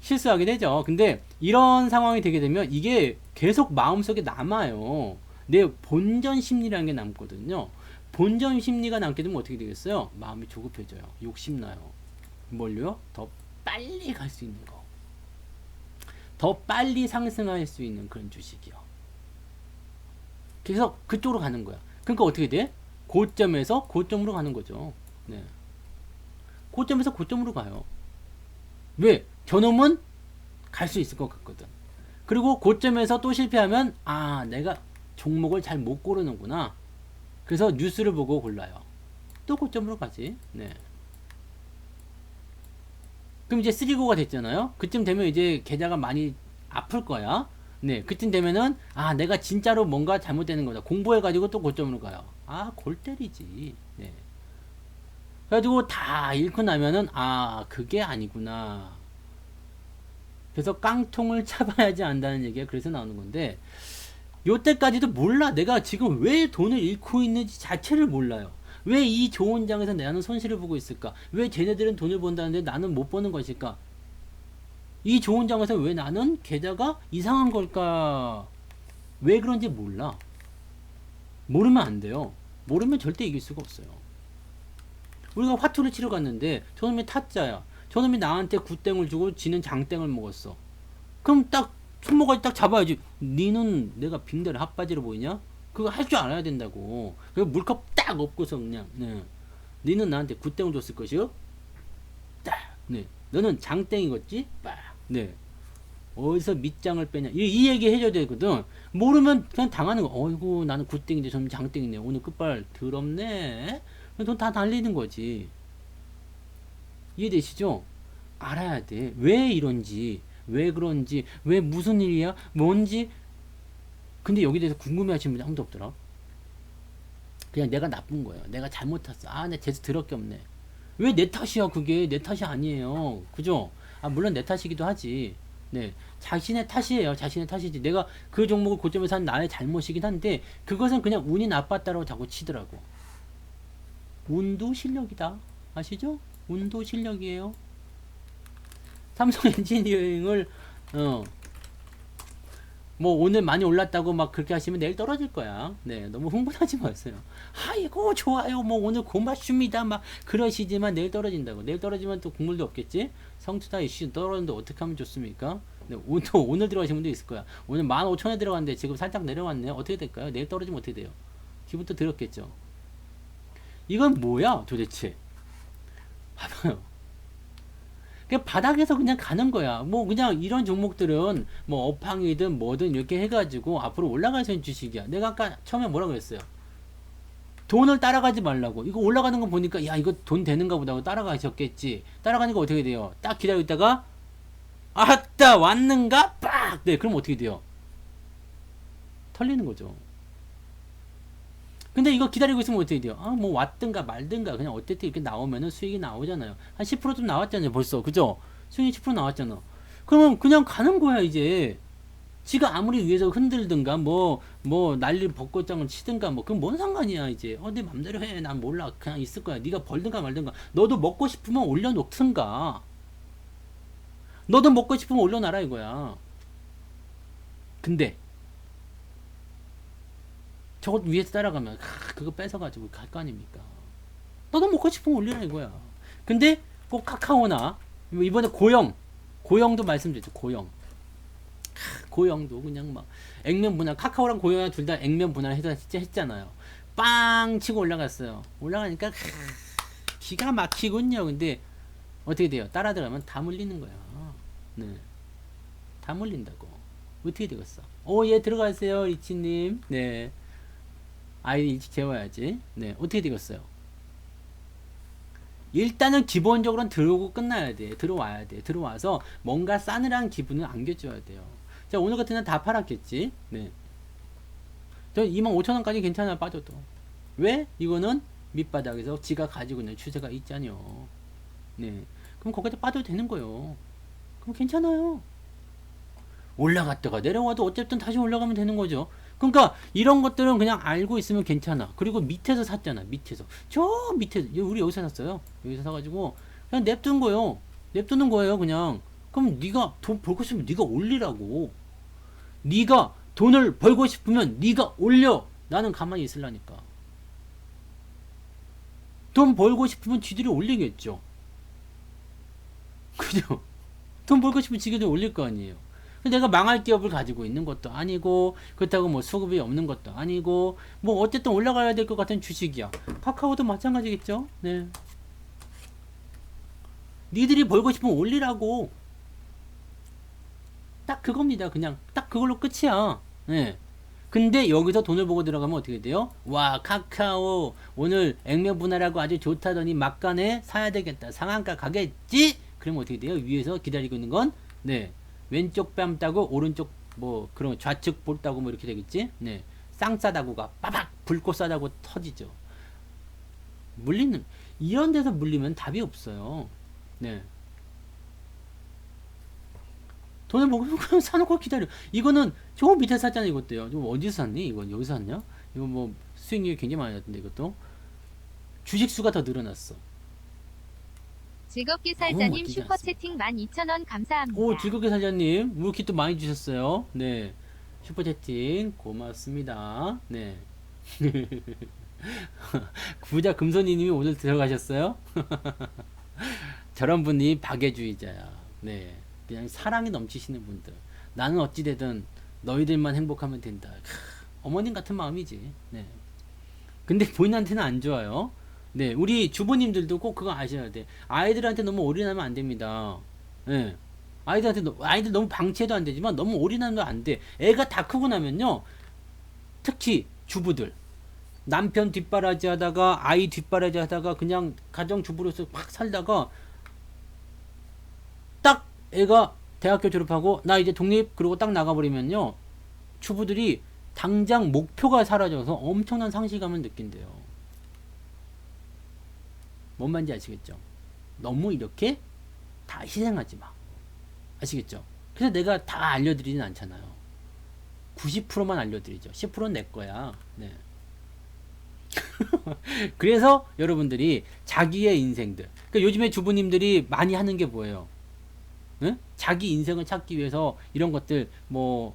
실수하게 되죠. 근데 이런 상황이 되게 되면 이게 계속 마음속에 남아요. 내 본전 심리라는 게 남거든요. 본전 심리가 남게 되면 어떻게 되겠어요? 마음이 조급해져요. 욕심나요. 뭘요? 더 빨리 갈 수 있는 거. 더 빨리 상승할 수 있는 그런 주식이요. 그래서 그쪽으로 가는 거야. 그러니까 어떻게 돼? 고점에서 고점으로 가는 거죠. 네. 고점에서 고점으로 가요. 왜? 저놈은 갈 수 있을 것 같거든. 그리고 고점에서 또 실패하면 아 내가 종목을 잘 못 고르는구나. 그래서 뉴스를 보고 골라요. 또 고점으로 가지. 네. 그럼 이제 3고가 됐잖아요. 그쯤 되면 이제 계좌가 많이 아플 거야. 네, 그쯤 되면은 아 내가 진짜로 뭔가 잘못되는 거다. 공부해가지고 또 고점으로 가요. 아 골 때리지. 네. 그래가지고 다 잃고 나면은 아 그게 아니구나. 그래서 깡통을 잡아야지 안다는 얘기가 그래서 나오는 건데 요때까지도 몰라. 내가 지금 왜 돈을 잃고 있는지 자체를 몰라요. 왜 이 좋은 장에서 나는 손실을 보고 있을까? 왜 쟤네들은 돈을 번다는데 나는 못 버는 것일까? 이 좋은 장에서 왜 나는 계좌가 이상한 걸까? 왜 그런지 몰라. 모르면 안 돼요. 모르면 절대 이길 수가 없어요. 우리가 화투를 치러 갔는데 저놈이 타짜야. 저놈이 나한테 굿땡을 주고 지는 장땡을 먹었어. 그럼 딱 손모가지 딱 잡아야지. 니는 내가 빙대를 핫바지로 보이냐? 그거 할 줄 알아야 된다고. 그 물컵 딱 엎고서 그냥 네. 니는 나한테 굿땡을 줬을 것이요? 딱 네. 너는 장땡이겠지? 빡 네. 어디서 밑장을 빼냐? 이 얘기 해줘야 되거든. 모르면 그냥 당하는 거. 어이구 나는 굿땡인데 저는 장땡이네. 오늘 끝발 더럽네. 돈 다 날리는 거지. 이해되시죠? 알아야 돼. 왜 이런지, 왜 그런지, 왜 무슨 일이야, 뭔지. 근데 여기 대해서 궁금해 하시는 분이 아무도 없더라. 그냥 내가 나쁜 거예요. 내가 잘못 탔어. 아, 내 재수 더럽게 없네. 왜 내 탓이야, 그게? 내 탓이 아니에요. 그죠? 아, 물론 내 탓이기도 하지. 네. 자신의 탓이에요. 자신의 탓이지. 내가 그 종목을 고점에서 한 나의 잘못이긴 한데, 그것은 그냥 운이 나빴다고 자꾸 치더라고. 운도 실력이다. 아시죠? 운도 실력이에요. 삼성 엔지니어링을 뭐 오늘 많이 올랐다고 막 그렇게 하시면 내일 떨어질 거야. 네, 너무 흥분하지 마세요. 아이고 좋아요. 뭐 오늘 고맙습니다. 막 그러시지만 내일 떨어진다고. 내일 떨어지면 또 국물도 없겠지. 성투다 이슈 떨어졌는데 어떻게 하면 좋습니까? 네, 오늘 들어가신 분도 있을 거야. 오늘 15,000에 들어갔는데 지금 살짝 내려왔네. 어떻게 될까요? 내일 떨어지면 어떻게 돼요? 기분 또 들었겠죠. 이건 뭐야 도대체? 봐봐요. 그냥 바닥에서 그냥 가는 거야. 뭐 그냥 이런 종목들은 뭐 업황이든 뭐든 이렇게 해가지고 앞으로 올라갈 수 있는 주식이야. 내가 아까 처음에 뭐라고 했어요? 돈을 따라가지 말라고. 이거 올라가는 거 보니까 야 이거 돈 되는가 보다 하고 따라가셨겠지. 따라가니까 어떻게 돼요? 딱 기다리고 있다가 아따 왔는가? 빡! 네 그럼 어떻게 돼요? 털리는 거죠. 근데 이거 기다리고 있으면 어떻게 돼요? 아, 뭐 왔든가 말든가 그냥 어쨌든 이렇게 나오면은 수익이 나오잖아요. 한 10%좀 나왔잖아요, 벌써. 그죠? 수익이 10% 나왔잖아. 그러면 그냥 가는 거야, 이제. 지가 아무리 위에서 흔들든가, 난리 벚꽃장을 치든가, 그건 뭔 상관이야, 이제. 내 맘대로 해. 난 몰라. 그냥 있을 거야. 네가 벌든가 말든가. 너도 먹고 싶으면 올려놓든가. 너도 먹고 싶으면 올려놔라, 이거야. 근데, 저것 위에서 따라가면 그거 뺏어가지고 갈 거 아닙니까? 너도 먹고 싶으면 올리라 이거야. 근데 꼭 카카오나 이번에 고영도 말씀드렸죠. 고영도 그냥 막 액면 분할 카카오랑 고영이랑 둘 다 액면 분할 했잖아요. 빵 치고 올라갔어요. 올라가니까 기가 막히군요. 근데 어떻게 돼요? 따라 들어가면 다 물리는 거야. 네, 다 물린다고. 어떻게 되겠어? 얘 들어가세요, 리치님. 네. 아이디 일찍 재워야지. 네, 어떻게 되겠어요? 일단은 기본적으로는 들어오고 끝나야 돼. 들어와야 돼. 들어와서 뭔가 싸늘한 기분을 안겨줘야 돼요. 자, 오늘 같은 날 다 팔았겠지? 네. 저 25,000원까지 괜찮아요, 빠져도. 왜? 이거는 밑바닥에서 지가 가지고 있는 추세가 있잖요. 네. 그럼 거기다 빠져도 되는 거예요. 그럼 괜찮아요. 올라갔다가 내려와도 어쨌든 다시 올라가면 되는 거죠. 그러니까 이런 것들은 그냥 알고 있으면 괜찮아. 그리고 밑에서 샀잖아. 밑에서. 저 밑에 우리 여기서 샀어요. 여기서 사가지고 그냥 냅둔 거예요. 냅두는 거예요, 그냥. 그럼 네가 돈 벌고 싶으면 네가 올리라고. 네가 돈을 벌고 싶으면 네가 올려. 나는 가만히 있으려니까. 돈 벌고 싶으면 지들이 올리겠죠. 그죠? 돈 벌고 싶으면 지들이 올릴 거 아니에요. 내가 망할 기업을 가지고 있는 것도 아니고, 그렇다고 뭐 수급이 없는 것도 아니고, 뭐 어쨌든 올라가야 될 것 같은 주식이야. 카카오도 마찬가지겠죠? 네. 니들이 벌고 싶으면 올리라고. 딱 그겁니다. 그냥 딱 그걸로 끝이야. 네. 근데 여기서 돈을 보고 들어가면 어떻게 돼요? 와, 카카오 오늘 액면 분할하고 아주 좋다더니 막간에 사야 되겠다. 상한가 가겠지? 그러면 어떻게 돼요? 위에서 기다리고 있는 건 네. 왼쪽 뺨 따고 오른쪽 뭐 그런 좌측 볼 따고 뭐 이렇게 되겠지? 네. 쌍싸다구가 빠박 불꽃 싸다고 터지죠. 물리는 이런 데서 물리면 답이 없어요. 네. 돈을 먹으면 그냥 사놓고 기다려. 이거는 저 밑에 샀잖아, 이것도요. 이거 어디서 샀니? 이거 여기서 샀냐? 이거 뭐 수익률이 굉장히 많이 났던데, 이것도. 주식수가 더 늘어났어. 즐겁게 살자님 슈퍼채팅 12,000원 감사합니다. 오, 즐겁게 살자님. 왜 이렇게 또 많이 주셨어요? 네. 슈퍼채팅 고맙습니다. 네. 부자 금손이님이 오늘 들어가셨어요? 저런 분이 박애주의자야. 네. 그냥 사랑이 넘치시는 분들. 나는 어찌되든 너희들만 행복하면 된다. 어머님 같은 마음이지. 네. 근데 본인한테는 안 좋아요. 네. 우리 주부님들도 꼭 그거 아셔야 돼. 아이들한테 너무 올인하면 안 됩니다. 네. 아이들 너무 방치해도 안 되지만 너무 올인하면 안 돼. 애가 다 크고 나면요. 특히 주부들. 남편 뒷바라지 하다가 아이 뒷바라지 하다가 그냥 가정주부로서 막 살다가 딱 애가 대학교 졸업하고 나 이제 독립 그러고 딱 나가버리면요. 주부들이 당장 목표가 사라져서 엄청난 상실감을 느낀대요. 뭔 말인지 아시겠죠? 너무 이렇게 다 희생하지 마. 아시겠죠? 그래서 내가 다 알려드리진 않잖아요. 90%만 알려드리죠. 10%는 내 거야. 네. 그래서 여러분들이 자기의 인생들. 그러니까 요즘에 주부님들이 많이 하는 게 뭐예요? 응? 자기 인생을 찾기 위해서 이런 것들 뭐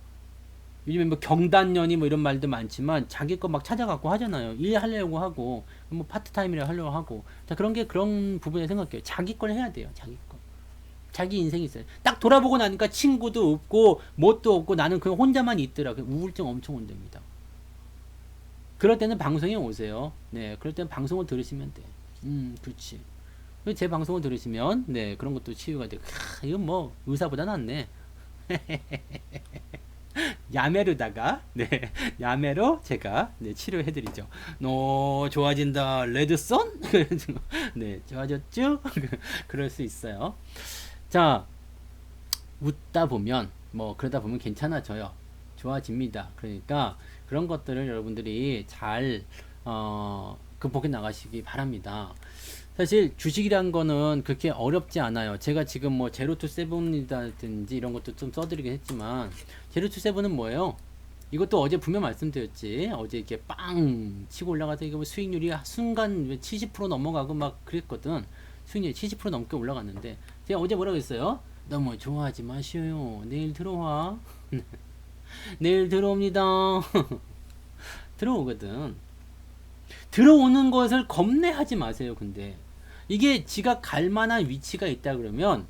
요즘에 뭐 경단년이 뭐 이런 말도 많지만 자기 거 막 찾아갖고 하잖아요. 일 하려고 하고 뭐 파트타임이라 하려고 하고 자 그런 게 그런 부분에 생각해요. 자기 걸 해야 돼요. 자기 거. 자기 인생이 있어요. 딱 돌아보고 나니까 친구도 없고 뭣도 없고 나는 그냥 혼자만 있더라. 우울증 엄청 온답니다. 그럴 때는 방송에 오세요. 네, 그럴 때는 방송을 들으시면 돼. 그렇지. 제 방송을 들으시면 네 그런 것도 치유가 돼. 이건 뭐 의사보다 낫네. 야매로다가 네 야매로 제가 네 치료해드리죠. 너 좋아진다 레드선? 네 좋아졌죠? 그럴 수 있어요. 자 웃다 보면 뭐 그러다 보면 괜찮아져요. 좋아집니다. 그러니까 그런 것들을 여러분들이 잘 극복해 나가시기 바랍니다. 사실 주식이란 거는 그렇게 어렵지 않아요. 제가 지금 뭐 제로 투 세븐이라든지 이런 것도 좀 써드리긴 했지만 제로 투 세븐은 뭐예요? 이것도 어제 분명 말씀드렸지. 어제 이렇게 빵 치고 올라가서 이거 수익률이 순간 70% 넘어가고 막 그랬거든. 수익률이 70% 넘게 올라갔는데 제가 어제 뭐라고 했어요? 너무 좋아하지 마시오. 내일 들어와. 내일 들어옵니다. 들어오거든. 들어오는 것을 겁내하지 마세요. 근데 이게 지가 갈 만한 위치가 있다 그러면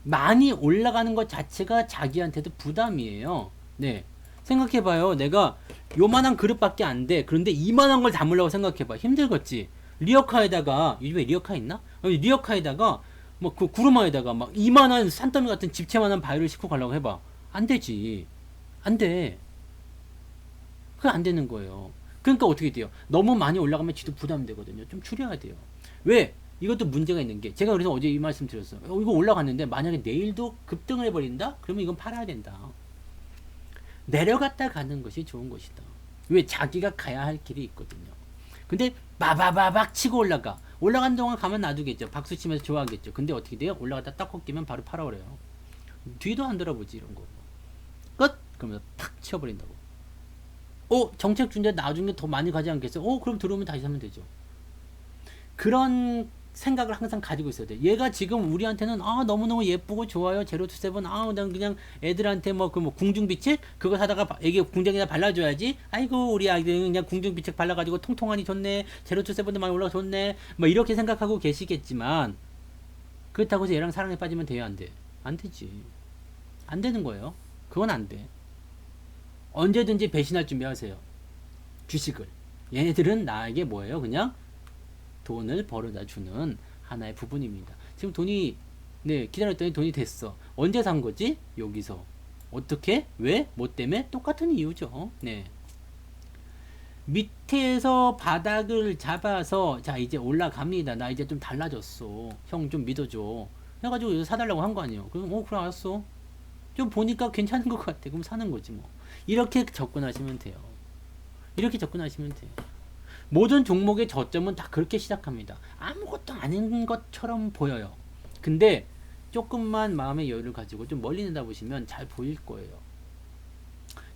많이 올라가는 것 자체가 자기한테도 부담이에요. 네. 생각해봐요. 내가 요만한 그릇밖에 안 돼. 그런데 이만한 걸 담으려고 생각해봐. 힘들겠지. 리어카에다가 요즘에 리어카 있나? 리어카에다가 뭐 그 구루마에다가 막 이만한 산더미 같은 집채만한 바위를 싣고 가려고 해봐. 안 되지. 안 돼. 그게 안 되는 거예요. 그러니까 어떻게 돼요? 너무 많이 올라가면 지도 부담되거든요. 좀 줄여야 돼요. 왜? 이것도 문제가 있는 게 제가 그래서 어제 이 말씀 드렸어요. 이거 올라갔는데 만약에 내일도 급등을 해버린다? 그러면 이건 팔아야 된다. 내려갔다 가는 것이 좋은 것이다. 왜? 자기가 가야 할 길이 있거든요. 근데 바바바박 치고 올라간 동안 가만 놔두겠죠. 박수 치면서 좋아하겠죠. 근데 어떻게 돼요? 올라갔다 딱 꺾이면 바로 팔아오래요. 뒤도 안 돌아보지 이런 거. 끝! 그러면서 탁 치워버린다고. 정책 준대 나중에 더 많이 가지 않겠어? 그럼 들어오면 다시 사면 되죠. 그런 생각을 항상 가지고 있어야 돼. 얘가 지금 우리한테는 너무너무 예쁘고 좋아요. 제로 투 세븐. 난 그냥 애들한테 궁중비책 그거 사다가 애기 궁뎅이나 발라줘야지. 아이고 우리 아이들 그냥 궁중비책 발라가지고 통통하니 좋네. 제로 투 세븐도 많이 올라가 좋네. 이렇게 생각하고 계시겠지만 그렇다고 해서 얘랑 사랑에 빠지면 돼요? 안 돼? 안 되지. 안 되는 거예요. 그건 안 돼. 언제든지 배신할 준비하세요. 주식을. 얘네들은 나에게 뭐예요? 그냥 돈을 벌어다 주는 하나의 부분입니다. 지금 돈이 기다렸더니 돈이 됐어. 언제 산 거지? 여기서. 어떻게? 왜? 뭐 때문에? 똑같은 이유죠. 밑에서 바닥을 잡아서 자 이제 올라갑니다. 나 이제 좀 달라졌어. 형 좀 믿어줘. 해가지고 여기서 사달라고 한 거 아니에요. 그럼 그래 알았어. 좀 보니까 괜찮은 것 같아. 그럼 사는 거지 뭐. 이렇게 접근하시면 돼요. 이렇게 접근하시면 돼요. 모든 종목의 저점은 다 그렇게 시작합니다. 아무것도 아닌 것처럼 보여요. 근데 조금만 마음의 여유를 가지고 좀 멀리 내다보시면 잘 보일 거예요.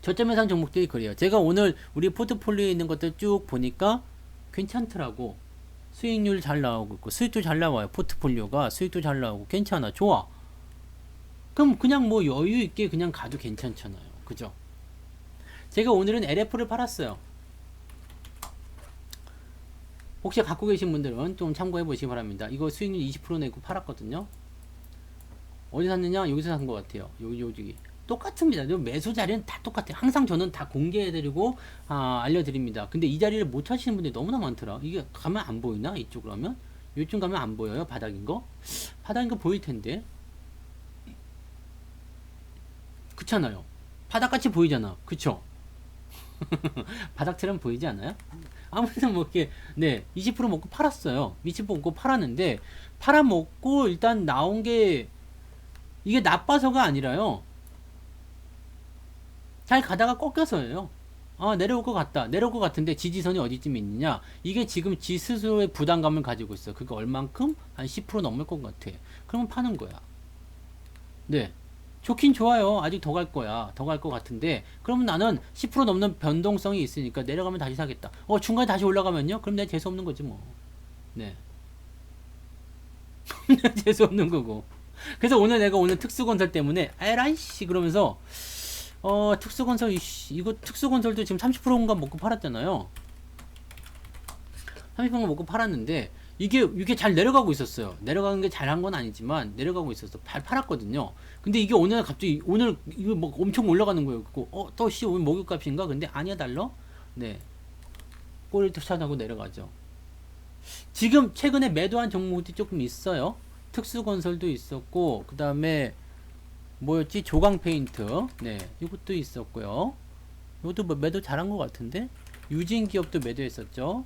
저점 예상 종목들이 그래요. 제가 오늘 우리 포트폴리오에 있는 것들 쭉 보니까 괜찮더라고. 수익률 잘 나오고 있고 수익도 잘 나와요. 포트폴리오가 수익도 잘 나오고 괜찮아. 좋아. 그럼 그냥 여유 있게 그냥 가도 괜찮잖아요. 그죠? 제가 오늘은 LF를 팔았어요. 혹시 갖고 계신 분들은 좀 참고해 보시기 바랍니다. 이거 수익률 20% 내고 팔았거든요. 어디 샀느냐? 여기서 산 것 같아요. 여기. 똑같습니다. 매수 자리는 다 똑같아요. 항상 저는 다 공개해드리고 알려드립니다. 근데 이 자리를 못 찾으시는 분들이 너무나 많더라. 이게 가면 안 보이나? 이쪽으로 하면? 요즘 가면 안 보여요? 바닥인 거? 바닥인 거 보일 텐데. 그렇잖아요. 바닥같이 보이잖아. 그쵸? 바닥처럼 보이지 않아요? 아무튼 이렇게 20% 먹고 팔았어요. 20% 먹고 팔았는데 팔아먹고 일단 나온 게 이게 나빠서가 아니라요. 잘 가다가 꺾여서예요. 내려올 것 같다. 내려올 것 같은데 지지선이 어디쯤에 있느냐? 이게 지금 지 스스로의 부담감을 가지고 있어. 그게 얼만큼? 한 10% 넘을 것 같아. 그러면 파는 거야. 좋긴 좋아요. 아직 더 갈 거야. 더 갈 것 같은데 그러면 나는 10% 넘는 변동성이 있으니까 내려가면 다시 사겠다. 중간에 다시 올라가면요? 그럼 내가 재수 없는 거지 뭐. 재수 없는 거고. 그래서 내가 오늘 특수건설 때문에 에라이씨 그러면서 특수건설 이거 특수건설도 지금 30%인가 먹고 팔았잖아요. 30%인가 먹고 팔았는데 이게 잘 내려가고 있었어요. 내려가는 게 잘한 건 아니지만 내려가고 있었어. 팔았거든요. 근데 이게 오늘 갑자기 오늘 이거 엄청 올라가는 거예요. 그거 또 오늘 목요값인가? 근데 아니야 달러? 꼬리를 투샷하고 내려가죠. 지금 최근에 매도한 종목이 조금 있어요. 특수건설도 있었고 그 다음에 뭐였지? 조강페인트. 이것도 있었고요. 이것도 매도 잘한 것 같은데 유진기업도 매도했었죠.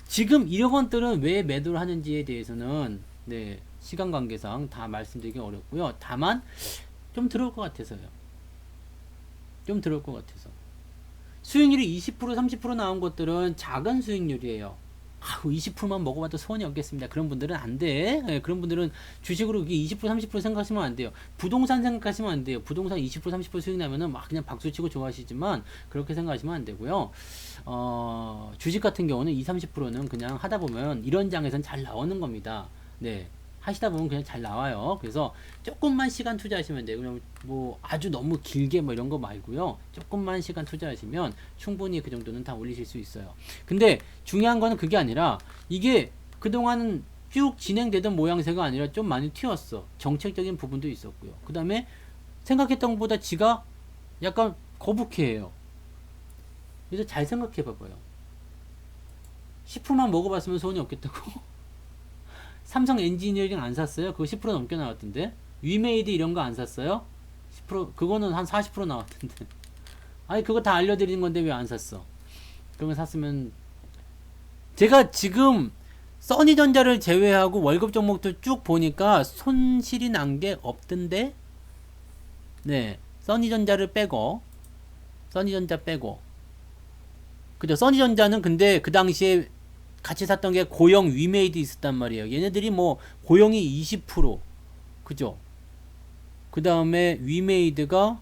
지금 이런 것들은 왜 매도를 하는지에 대해서는 시간 관계상 다 말씀드리기 어렵고요. 다만 좀 들어올 것 같아서요. 좀 들어올 것 같아서. 수익률이 20% 30% 나온 것들은 작은 수익률이에요. 20%만 먹어봐도 소원이 없겠습니다. 그런 분들은 안 돼. 그런 분들은 주식으로 20% 30% 생각하시면 안 돼요. 부동산 생각하시면 안 돼요. 부동산 20% 30% 수익 나면은 그냥 박수치고 좋아하시지만 그렇게 생각하시면 안 되고요. 주식 같은 경우는 20, 30%는 그냥 하다 보면 이런 장에선 잘 나오는 겁니다. 하시다 보면 그냥 잘 나와요. 그래서 조금만 시간 투자하시면 돼요. 그냥 아주 너무 길게 이런 거 말고요. 조금만 시간 투자하시면 충분히 그 정도는 다 올리실 수 있어요. 근데 중요한 거는 그게 아니라 이게 그동안은 쭉 진행되던 모양새가 아니라 좀 많이 튀었어. 정책적인 부분도 있었고요. 그 다음에 생각했던 것보다 지가 약간 거북해해요. 그래서 잘 생각해 봐봐요. 10%만 먹어봤으면 소원이 없겠다고. 삼성 엔지니어링 안 샀어요? 그거 10% 넘게 나왔던데. 위메이드 이런 거 안 샀어요? 10% 그거는 한 40% 나왔던데. 아니 그거 다 알려드리는 건데 왜 안 샀어? 그러면 샀으면 제가 지금 써니전자를 제외하고 월급 종목도 쭉 보니까 손실이 난 게 없던데? 네. 써니전자를 빼고, 써니전자 빼고. 그죠? 써니전자는 근데 그 당시에 같이 샀던 게 고영 위메이드 있었단 말이에요. 얘네들이 뭐 고영이 20%, 그죠? 그 다음에 위메이드가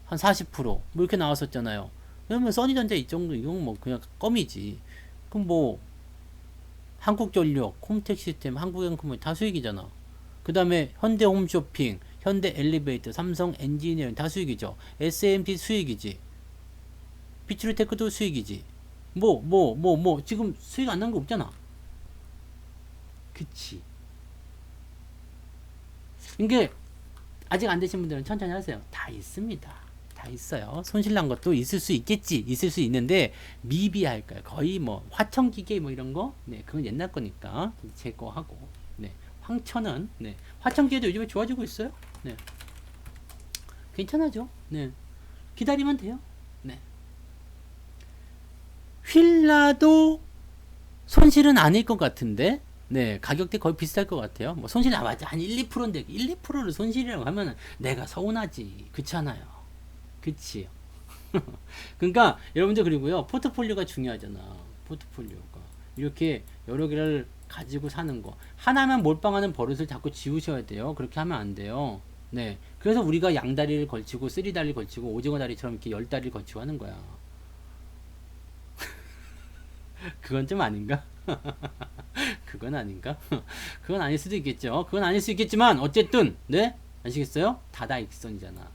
한 40%, 뭐 이렇게 나왔었잖아요. 그러면 써니전자 이 정도, 이건 뭐 그냥 껌이지. 그럼 뭐 한국전력, 콤텍시스템, 한국행空다 수익이잖아. 그 다음에 현대홈쇼핑, 현대엘리베이터, 삼성 엔지니어링 다 수익이죠. SMT 수익이지. 피츄리테크도 수익이지. 지금 수익 안 난 거 없잖아. 그치. 이게 아직 안 되신 분들은 천천히 하세요. 다 있습니다. 다 있어요. 손실 난 것도 있을 수 있겠지. 있을 수 있는데 미비할 거예요. 거의 뭐 화천기계 뭐 이런 거, 네, 그건 옛날 거니까 제거하고, 네, 황천은, 네, 화천기계도 요즘에 좋아지고 있어요. 네, 괜찮아죠. 네, 기다리면 돼요. 네, 휠라도 손실은 아닐 것 같은데, 네, 가격대 거의 비슷할 것 같아요. 뭐 손실 나왔지 한 1, 2%인데 1, 2%를 손실이라고 하면 내가 서운하지. 그렇잖아요. 그치. 그러니까 여러분들, 그리고요, 포트폴리오가 중요하잖아. 포트폴리오가 이렇게 여러 개를 가지고 사는 거, 하나만 몰빵하는 버릇을 자꾸 지우셔야 돼요. 그렇게 하면 안 돼요. 네, 그래서 우리가 양다리를 걸치고 쓰리다리를 걸치고 오징어 다리처럼 이렇게 10다리를 걸치고 하는 거야. 그건 좀 아닌가? 그건 아닌가? 그건 아닐 수도 있겠죠. 그건 아닐 수 있겠지만 어쨌든, 네, 아시겠어요? 다다익선이잖아.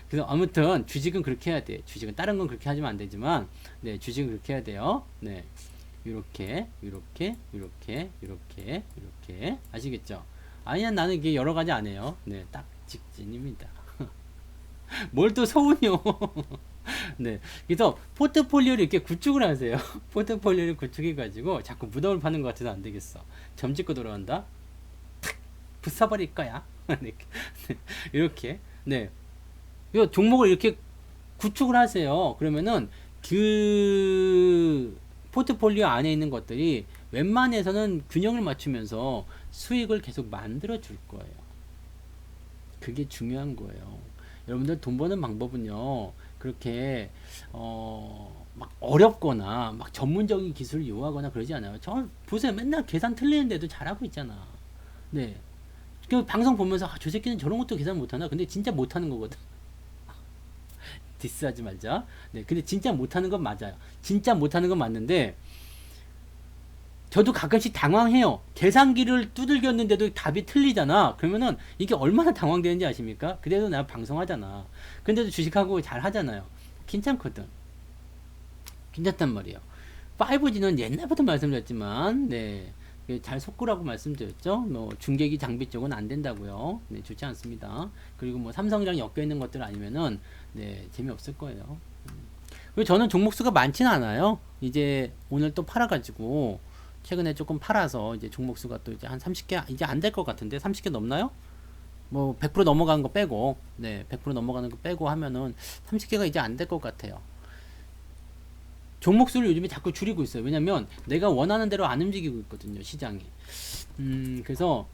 그래서 아무튼 주식은 그렇게 해야 돼. 주식은 다른 건 그렇게 하시면 안 되지만, 네, 주식은 그렇게 해야 돼요. 네, 이렇게 아시겠죠? 아니야, 나는 이게 여러 가지 안 해요. 네, 딱 직진입니다. 뭘 또 서운요? 네, 그래서 포트폴리오를 이렇게 구축을 하세요. 포트폴리오를 구축해가지고 자꾸 무덤을 파는 것 같아서 안 되겠어. 점 찍고 돌아간다. 탁 부숴버릴 거야. 네, 이렇게. 네, 이 종목을 이렇게 구축을 하세요. 그러면은 그 포트폴리오 안에 있는 것들이 웬만해서는 균형을 맞추면서 수익을 계속 만들어 줄 거예요. 그게 중요한 거예요. 여러분들 돈 버는 방법은요, 그렇게 막 어렵거나 막 전문적인 기술을 요하거나 그러지 않아요. 저 보세요, 맨날 계산 틀리는데도 잘하고 있잖아. 네, 그 방송 보면서 저 새끼는 저런 것도 계산 못하나? 근데 진짜 못하는 거거든. 디스하지 말자. 네, 근데 진짜 못하는 건 맞아요. 진짜 못하는 건 맞는데 저도 가끔씩 당황해요. 계산기를 두들겼는데도 답이 틀리잖아. 그러면은 이게 얼마나 당황되는지 아십니까? 그래도 내가 방송하잖아. 근데도 주식하고 잘 하잖아요. 괜찮거든. 괜찮단 말이에요. 5G는 옛날부터 말씀드렸지만, 네, 잘 섞으라고 말씀드렸죠. 뭐 중계기 장비 쪽은 안 된다고요. 네, 좋지 않습니다. 그리고 뭐 삼성이랑 엮여 있는 것들 아니면은, 네, 재미없을 거예요. 그리고 저는 종목수가 많지는 않아요. 이제 오늘 또 팔아가지고 최근에 조금 팔아서 이제 종목수가 또 이제 한 30개 이제 안 될 것 같은데, 30개 넘나요? 뭐 100% 넘어가는 거 빼고, 네, 100% 넘어가는 거 빼고 하면은 30개가 이제 안 될 것 같아요. 종목수를 요즘에 자꾸 줄이고 있어요. 왜냐면 내가 원하는 대로 안 움직이고 있거든요, 시장이. 그래서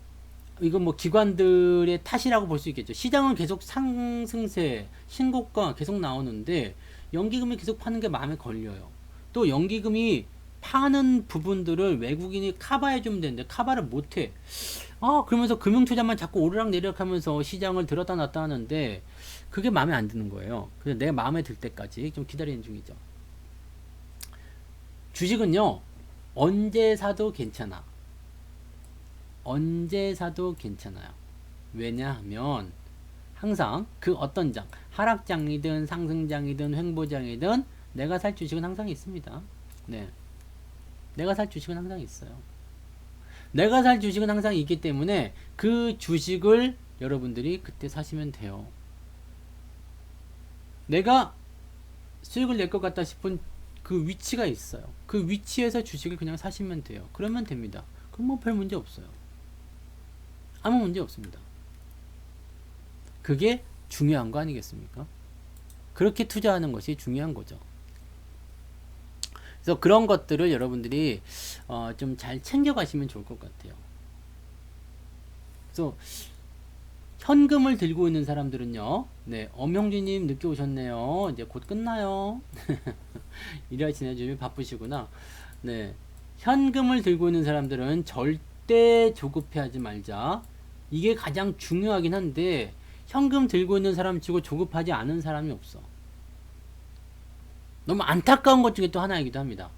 이건 뭐 기관들의 탓이라고 볼 수 있겠죠. 시장은 계속 상승세, 신고가 계속 나오는데 연기금이 계속 파는 게 마음에 걸려요. 또 연기금이 파는 부분들을 외국인이 커버해 주면 되는데 커버를 못 해. 그러면서 금융투자만 자꾸 오르락 내리락 하면서 시장을 들었다 놨다 하는데 그게 마음에 안 드는 거예요. 그래서 내 마음에 들 때까지 좀 기다리는 중이죠. 주식은요, 언제 사도 괜찮아. 언제 사도 괜찮아요. 왜냐하면 항상 그 어떤 장, 하락장이든 상승장이든 횡보장이든 내가 살 주식은 항상 있습니다. 네, 내가 살 주식은 항상 있어요. 내가 살 주식은 항상 있기 때문에 그 주식을 여러분들이 그때 사시면 돼요. 내가 수익을 낼 것 같다 싶은 그 위치가 있어요. 그 위치에서 주식을 그냥 사시면 돼요. 그러면 됩니다. 그럼 뭐 별 문제 없어요. 아무 문제 없습니다. 그게 중요한 거 아니겠습니까? 그렇게 투자하는 것이 중요한 거죠. 그래서 그런 것들을 여러분들이 좀 잘 챙겨 가시면 좋을 것 같아요. 그래서 현금을 들고 있는 사람들은요, 네, 엄형주님 늦게 오셨네요. 이제 곧 끝나요. 일하시는 좀 바쁘시구나. 네, 현금을 들고 있는 사람들은 절대 조급해하지 말자. 이게 가장 중요하긴 한데, 현금 들고 있는 사람 치고 조급하지 않은 사람이 없어. 너무 안타까운 것 중에 또 하나이기도 합니다.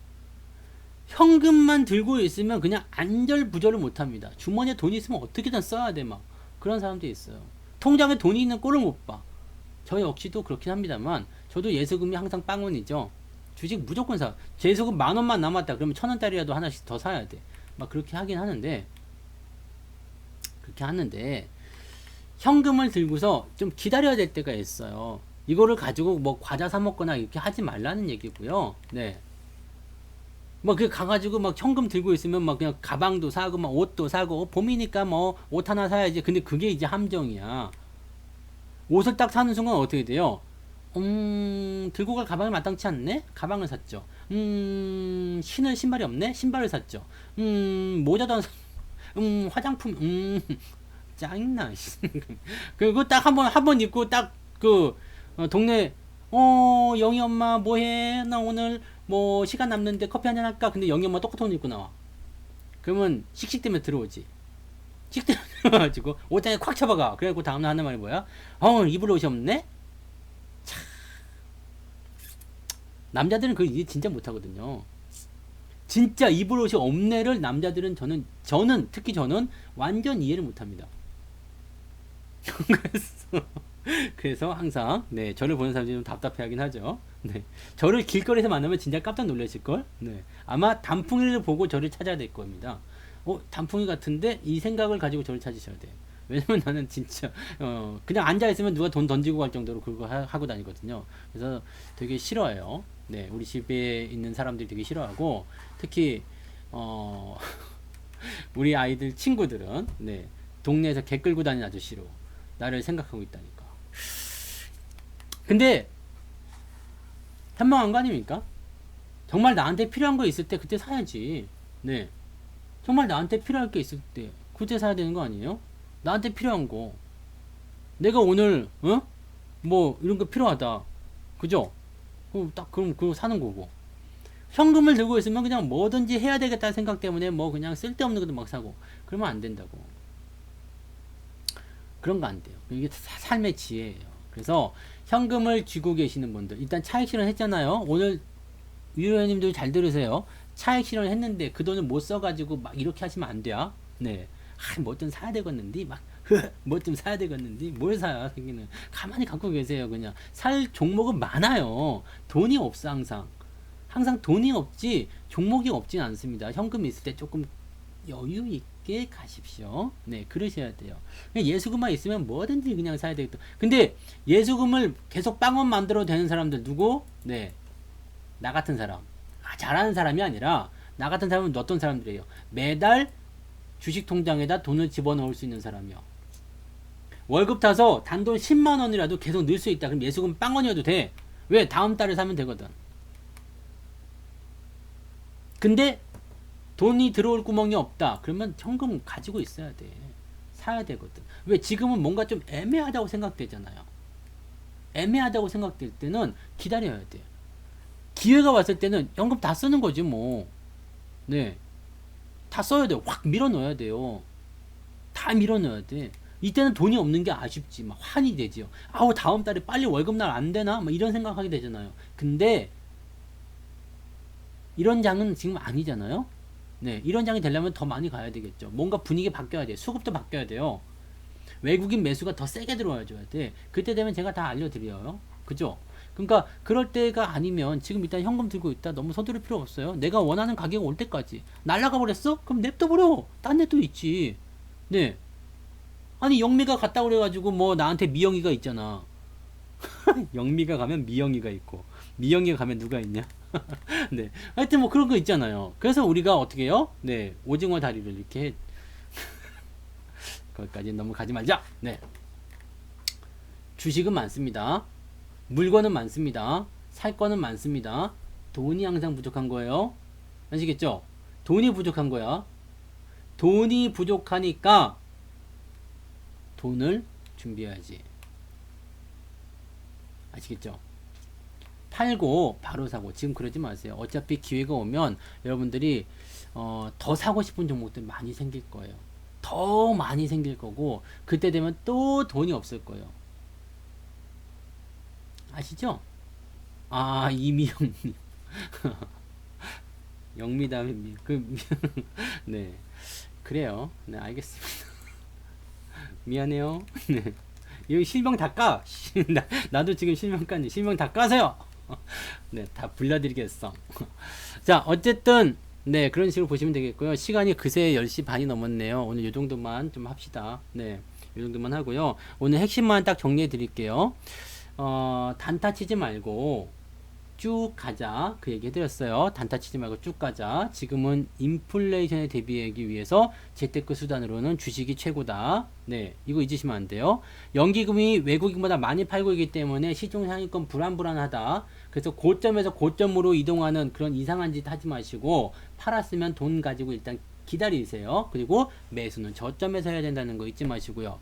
현금만 들고 있으면 그냥 안절부절을 못합니다. 주머니에 돈이 있으면 어떻게든 써야 돼, 막. 그런 사람도 있어요. 통장에 돈이 있는 꼴을 못 봐. 저 역시도 그렇긴 합니다만, 저도 예수금이 항상 빵원이죠. 주식 무조건 사. 예수금 10,000원만 남았다. 그러면 1,000원짜리라도 하나씩 더 사야 돼. 막 그렇게 하긴 하는데, 현금을 들고서 좀 기다려야 될 때가 있어요. 이거를 가지고 뭐 과자 사 먹거나 이렇게 하지 말라는 얘기고요. 네. 뭐 그 가가지고 막 현금 들고 있으면 막 그냥 가방도 사고 막 옷도 사고 봄이니까 뭐 옷 하나 사야지. 근데 그게 이제 함정이야. 옷을 딱 사는 순간 어떻게 돼요? 들고 갈 가방이 마땅치 않네? 가방을 샀죠. 신을 신발이 없네? 신발을 샀죠. 모자도 안 사, 화장품, 짜증나. 그리고 딱 한 번 입고 딱 동네, 영희 엄마 뭐해? 나 오늘 뭐 시간 남는데 커피 한잔 할까? 근데 영희 엄마 똑같은 옷 입고 나와. 그러면 씩씩대면 들어오지. 씩대면 들어가지고 옷장에 콱 잡아가. 그래갖고 다음날 하는 말이 뭐야? 입을 옷이 없네? 남자들은 그걸 이해 진짜 못하거든요. 진짜 입을 옷이 없네를 남자들은 특히 저는 완전 이해를 못합니다. 그래서 항상 네, 저를 보는 사람들이 좀 답답해하긴 하죠. 네, 저를 길거리에서 만나면 진짜 깜짝 놀라실걸. 네, 아마 단풍이를 보고 저를 찾아야 될 겁니다. 단풍이 같은데 이 생각을 가지고 저를 찾으셔야 돼요. 왜냐면 나는 진짜 그냥 앉아 있으면 누가 돈 던지고 갈 정도로 그거 하고 다니거든요. 그래서 되게 싫어해요. 네, 우리 집에 있는 사람들이 되게 싫어하고 특히 우리 아이들 친구들은 네, 동네에서 개 끌고 다니는 아저씨로 나를 생각하고 있다니까. 근데 현명한 거 아닙니까? 정말 나한테 필요한 거 있을 때 그때 사야지. 네, 정말 나한테 필요할 게 있을 때 그때 사야 되는 거 아니에요? 나한테 필요한 거 내가 오늘 뭐 이런 거 필요하다, 그죠? 그럼 그거 사는 거고. 현금을 들고 있으면 그냥 뭐든지 해야 되겠다는 생각 때문에 뭐 그냥 쓸데없는 것도 막 사고 그러면 안 된다고. 그런 거 안 돼요. 이게 삶의 지혜예요. 그래서 현금을 쥐고 계시는 분들 일단 차익 실현 했잖아요. 오늘 유료님들 잘 들으세요. 차익 실현 했는데 그 돈을 못 써가지고 막 이렇게 하시면 안 돼요. 네. 뭐 좀 사야 되겠는데 막 뭐 좀 사야 되겠는데 뭘 사야 생기는. 가만히 갖고 계세요. 그냥 살 종목은 많아요. 돈이 없어. 항상 돈이 없지 종목이 없진 않습니다. 현금이 있을 때 조금 여유 있게 가십시오. 네, 그러셔야 돼요. 예수금만 있으면 뭐든지 그냥 사야 되겠다. 근데 예수금을 계속 빵원 만들어도 되는 사람들 누구? 네, 나 같은 사람. 잘하는 사람이 아니라 나 같은 사람은 어떤 사람들이에요? 매달 주식 통장에다 돈을 집어넣을 수 있는 사람이요. 월급 타서 단돈 10만 원이라도 계속 넣을 수 있다. 그럼 예수금 빵원이어도 돼. 왜? 다음 달에 사면 되거든. 근데 돈이 들어올 구멍이 없다. 그러면 현금 가지고 있어야 돼. 사야 되거든. 왜? 지금은 뭔가 좀 애매하다고 생각되잖아요. 애매하다고 생각될 때는 기다려야 돼. 기회가 왔을 때는 현금 다 쓰는 거지 뭐. 네, 다 써야 돼요. 확 밀어 넣어야 돼요. 다 밀어 넣어야 돼. 이때는 돈이 없는 게 아쉽지. 막 환이 되지요. 다음 달에 빨리 월급날 안 되나? 막 이런 생각하게 되잖아요. 근데 이런 장은 지금 아니잖아요. 네, 이런 장이 되려면 더 많이 가야 되겠죠. 뭔가 분위기 바뀌어야 돼. 수급도 바뀌어야 돼요. 외국인 매수가 더 세게 들어와줘야 돼. 그때 되면 제가 다 알려드려요. 그죠? 그러니까 그럴 때가 아니면 지금 일단 현금 들고 있다. 너무 서두를 필요 없어요. 내가 원하는 가격 올 때까지. 날라가 버렸어? 그럼 냅둬 버려. 딴 데 또 있지. 네. 아니 영미가 갔다 그래가지고 뭐 나한테 미영이가 있잖아. 영미가 가면 미영이가 있고 미영이가 가면 누가 있냐? 네. 하여튼 뭐 그런 거 있잖아요. 그래서 우리가 어떻게 해요? 네. 오징어 다리를 이렇게 거기까지 너무 가지 말자. 네. 주식은 많습니다. 물건은 많습니다. 살 거는 많습니다. 돈이 항상 부족한 거예요. 아시겠죠? 돈이 부족한 거야. 돈이 부족하니까 돈을 준비해야지. 아시겠죠? 팔고 바로 사고. 지금 그러지 마세요. 어차피 기회가 오면 여러분들이 더 사고 싶은 종목들 많이 생길 거예요. 더 많이 생길 거고 그때 되면 또 돈이 없을 거예요. 아시죠? 아, 이미영님. 영미담님. 네. 그래요. 네, 알겠습니다. 미안해요. 네. 여기 실명 다 까. 나도 지금 실명 깠니. 실명 다 까세요. 네, 다 불러드리겠어. 자, 어쨌든, 네, 그런 식으로 보시면 되겠고요. 시간이 그새 10시 반이 넘었네요. 오늘 요 정도만 좀 합시다. 네, 요 정도만 하고요. 오늘 핵심만 딱 정리해 드릴게요. 단타 치지 말고, 쭉 가자. 그 얘기 해드렸어요. 단타 치지 말고 쭉 가자. 지금은 인플레이션에 대비하기 위해서 재테크 수단으로는 주식이 최고다. 네, 이거 잊으시면 안 돼요. 연기금이 외국인보다 많이 팔고 있기 때문에 시중 상위권 불안불안하다. 그래서 고점에서 고점으로 이동하는 그런 이상한 짓 하지 마시고 팔았으면 돈 가지고 일단 기다리세요. 그리고 매수는 저점에서 해야 된다는 거 잊지 마시고요.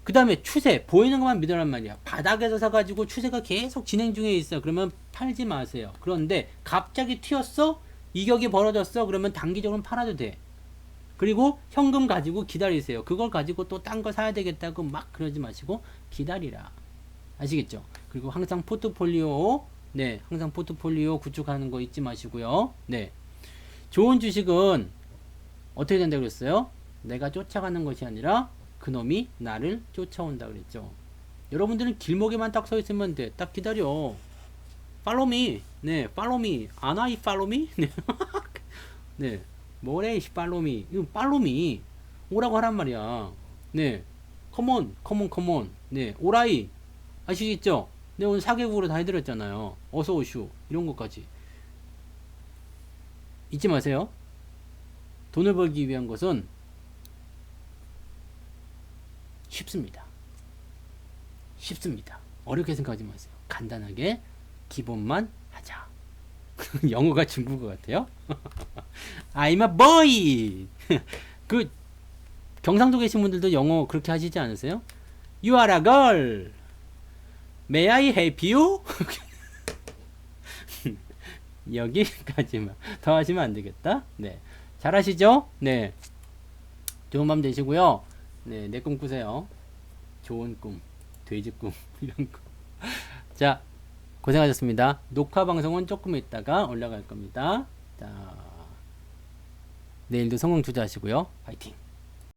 그 다음에 추세 보이는 것만 믿으란 말이야. 바닥에서 사가지고 추세가 계속 진행 중에 있어. 그러면 팔지 마세요. 그런데 갑자기 튀었어? 이격이 벌어졌어? 그러면 단기적으로 팔아도 돼. 그리고 현금 가지고 기다리세요. 그걸 가지고 또 딴 거 사야 되겠다고 막 그러지 마시고 기다리라. 아시겠죠? 그리고 항상 포트폴리오, 네, 항상 포트폴리오 구축하는 거 잊지 마시고요. 네, 좋은 주식은 어떻게 된다고 그랬어요? 내가 쫓아가는 것이 아니라 그놈이 나를 쫓아온다 그랬죠. 여러분들은 길목에만 딱 서 있으면 돼. 딱 기다려. Follow me. 네, follow me. 안 와, 이 follow me? 네. 네. 뭐래, 이 follow me. 이거 follow me. 오라고 하란 말이야. 네. Come on, come on, come on. 네. 오라이. 아시겠죠? 네, 오늘 4개국으로 다 해드렸잖아요. 어서 오슈. 이런 것까지. 잊지 마세요. 돈을 벌기 위한 것은 쉽습니다. 쉽습니다. 어렵게 생각하지 마세요. 간단하게 기본만 하자. 영어가 중국어 같아요. I'm a boy. 그 경상도 계신 분들도 영어 그렇게 하시지 않으세요? You are a girl. May I help you? 여기까지만. 더 하시면 안 되겠다. 네. 잘하시죠? 네. 좋은 밤 되시고요. 네, 내 꿈 꾸세요. 좋은 꿈, 돼지 꿈, 이런 거. 자, 고생하셨습니다. 녹화 방송은 조금 있다가 올라갈 겁니다. 자, 내일도 성공 투자하시고요. 파이팅!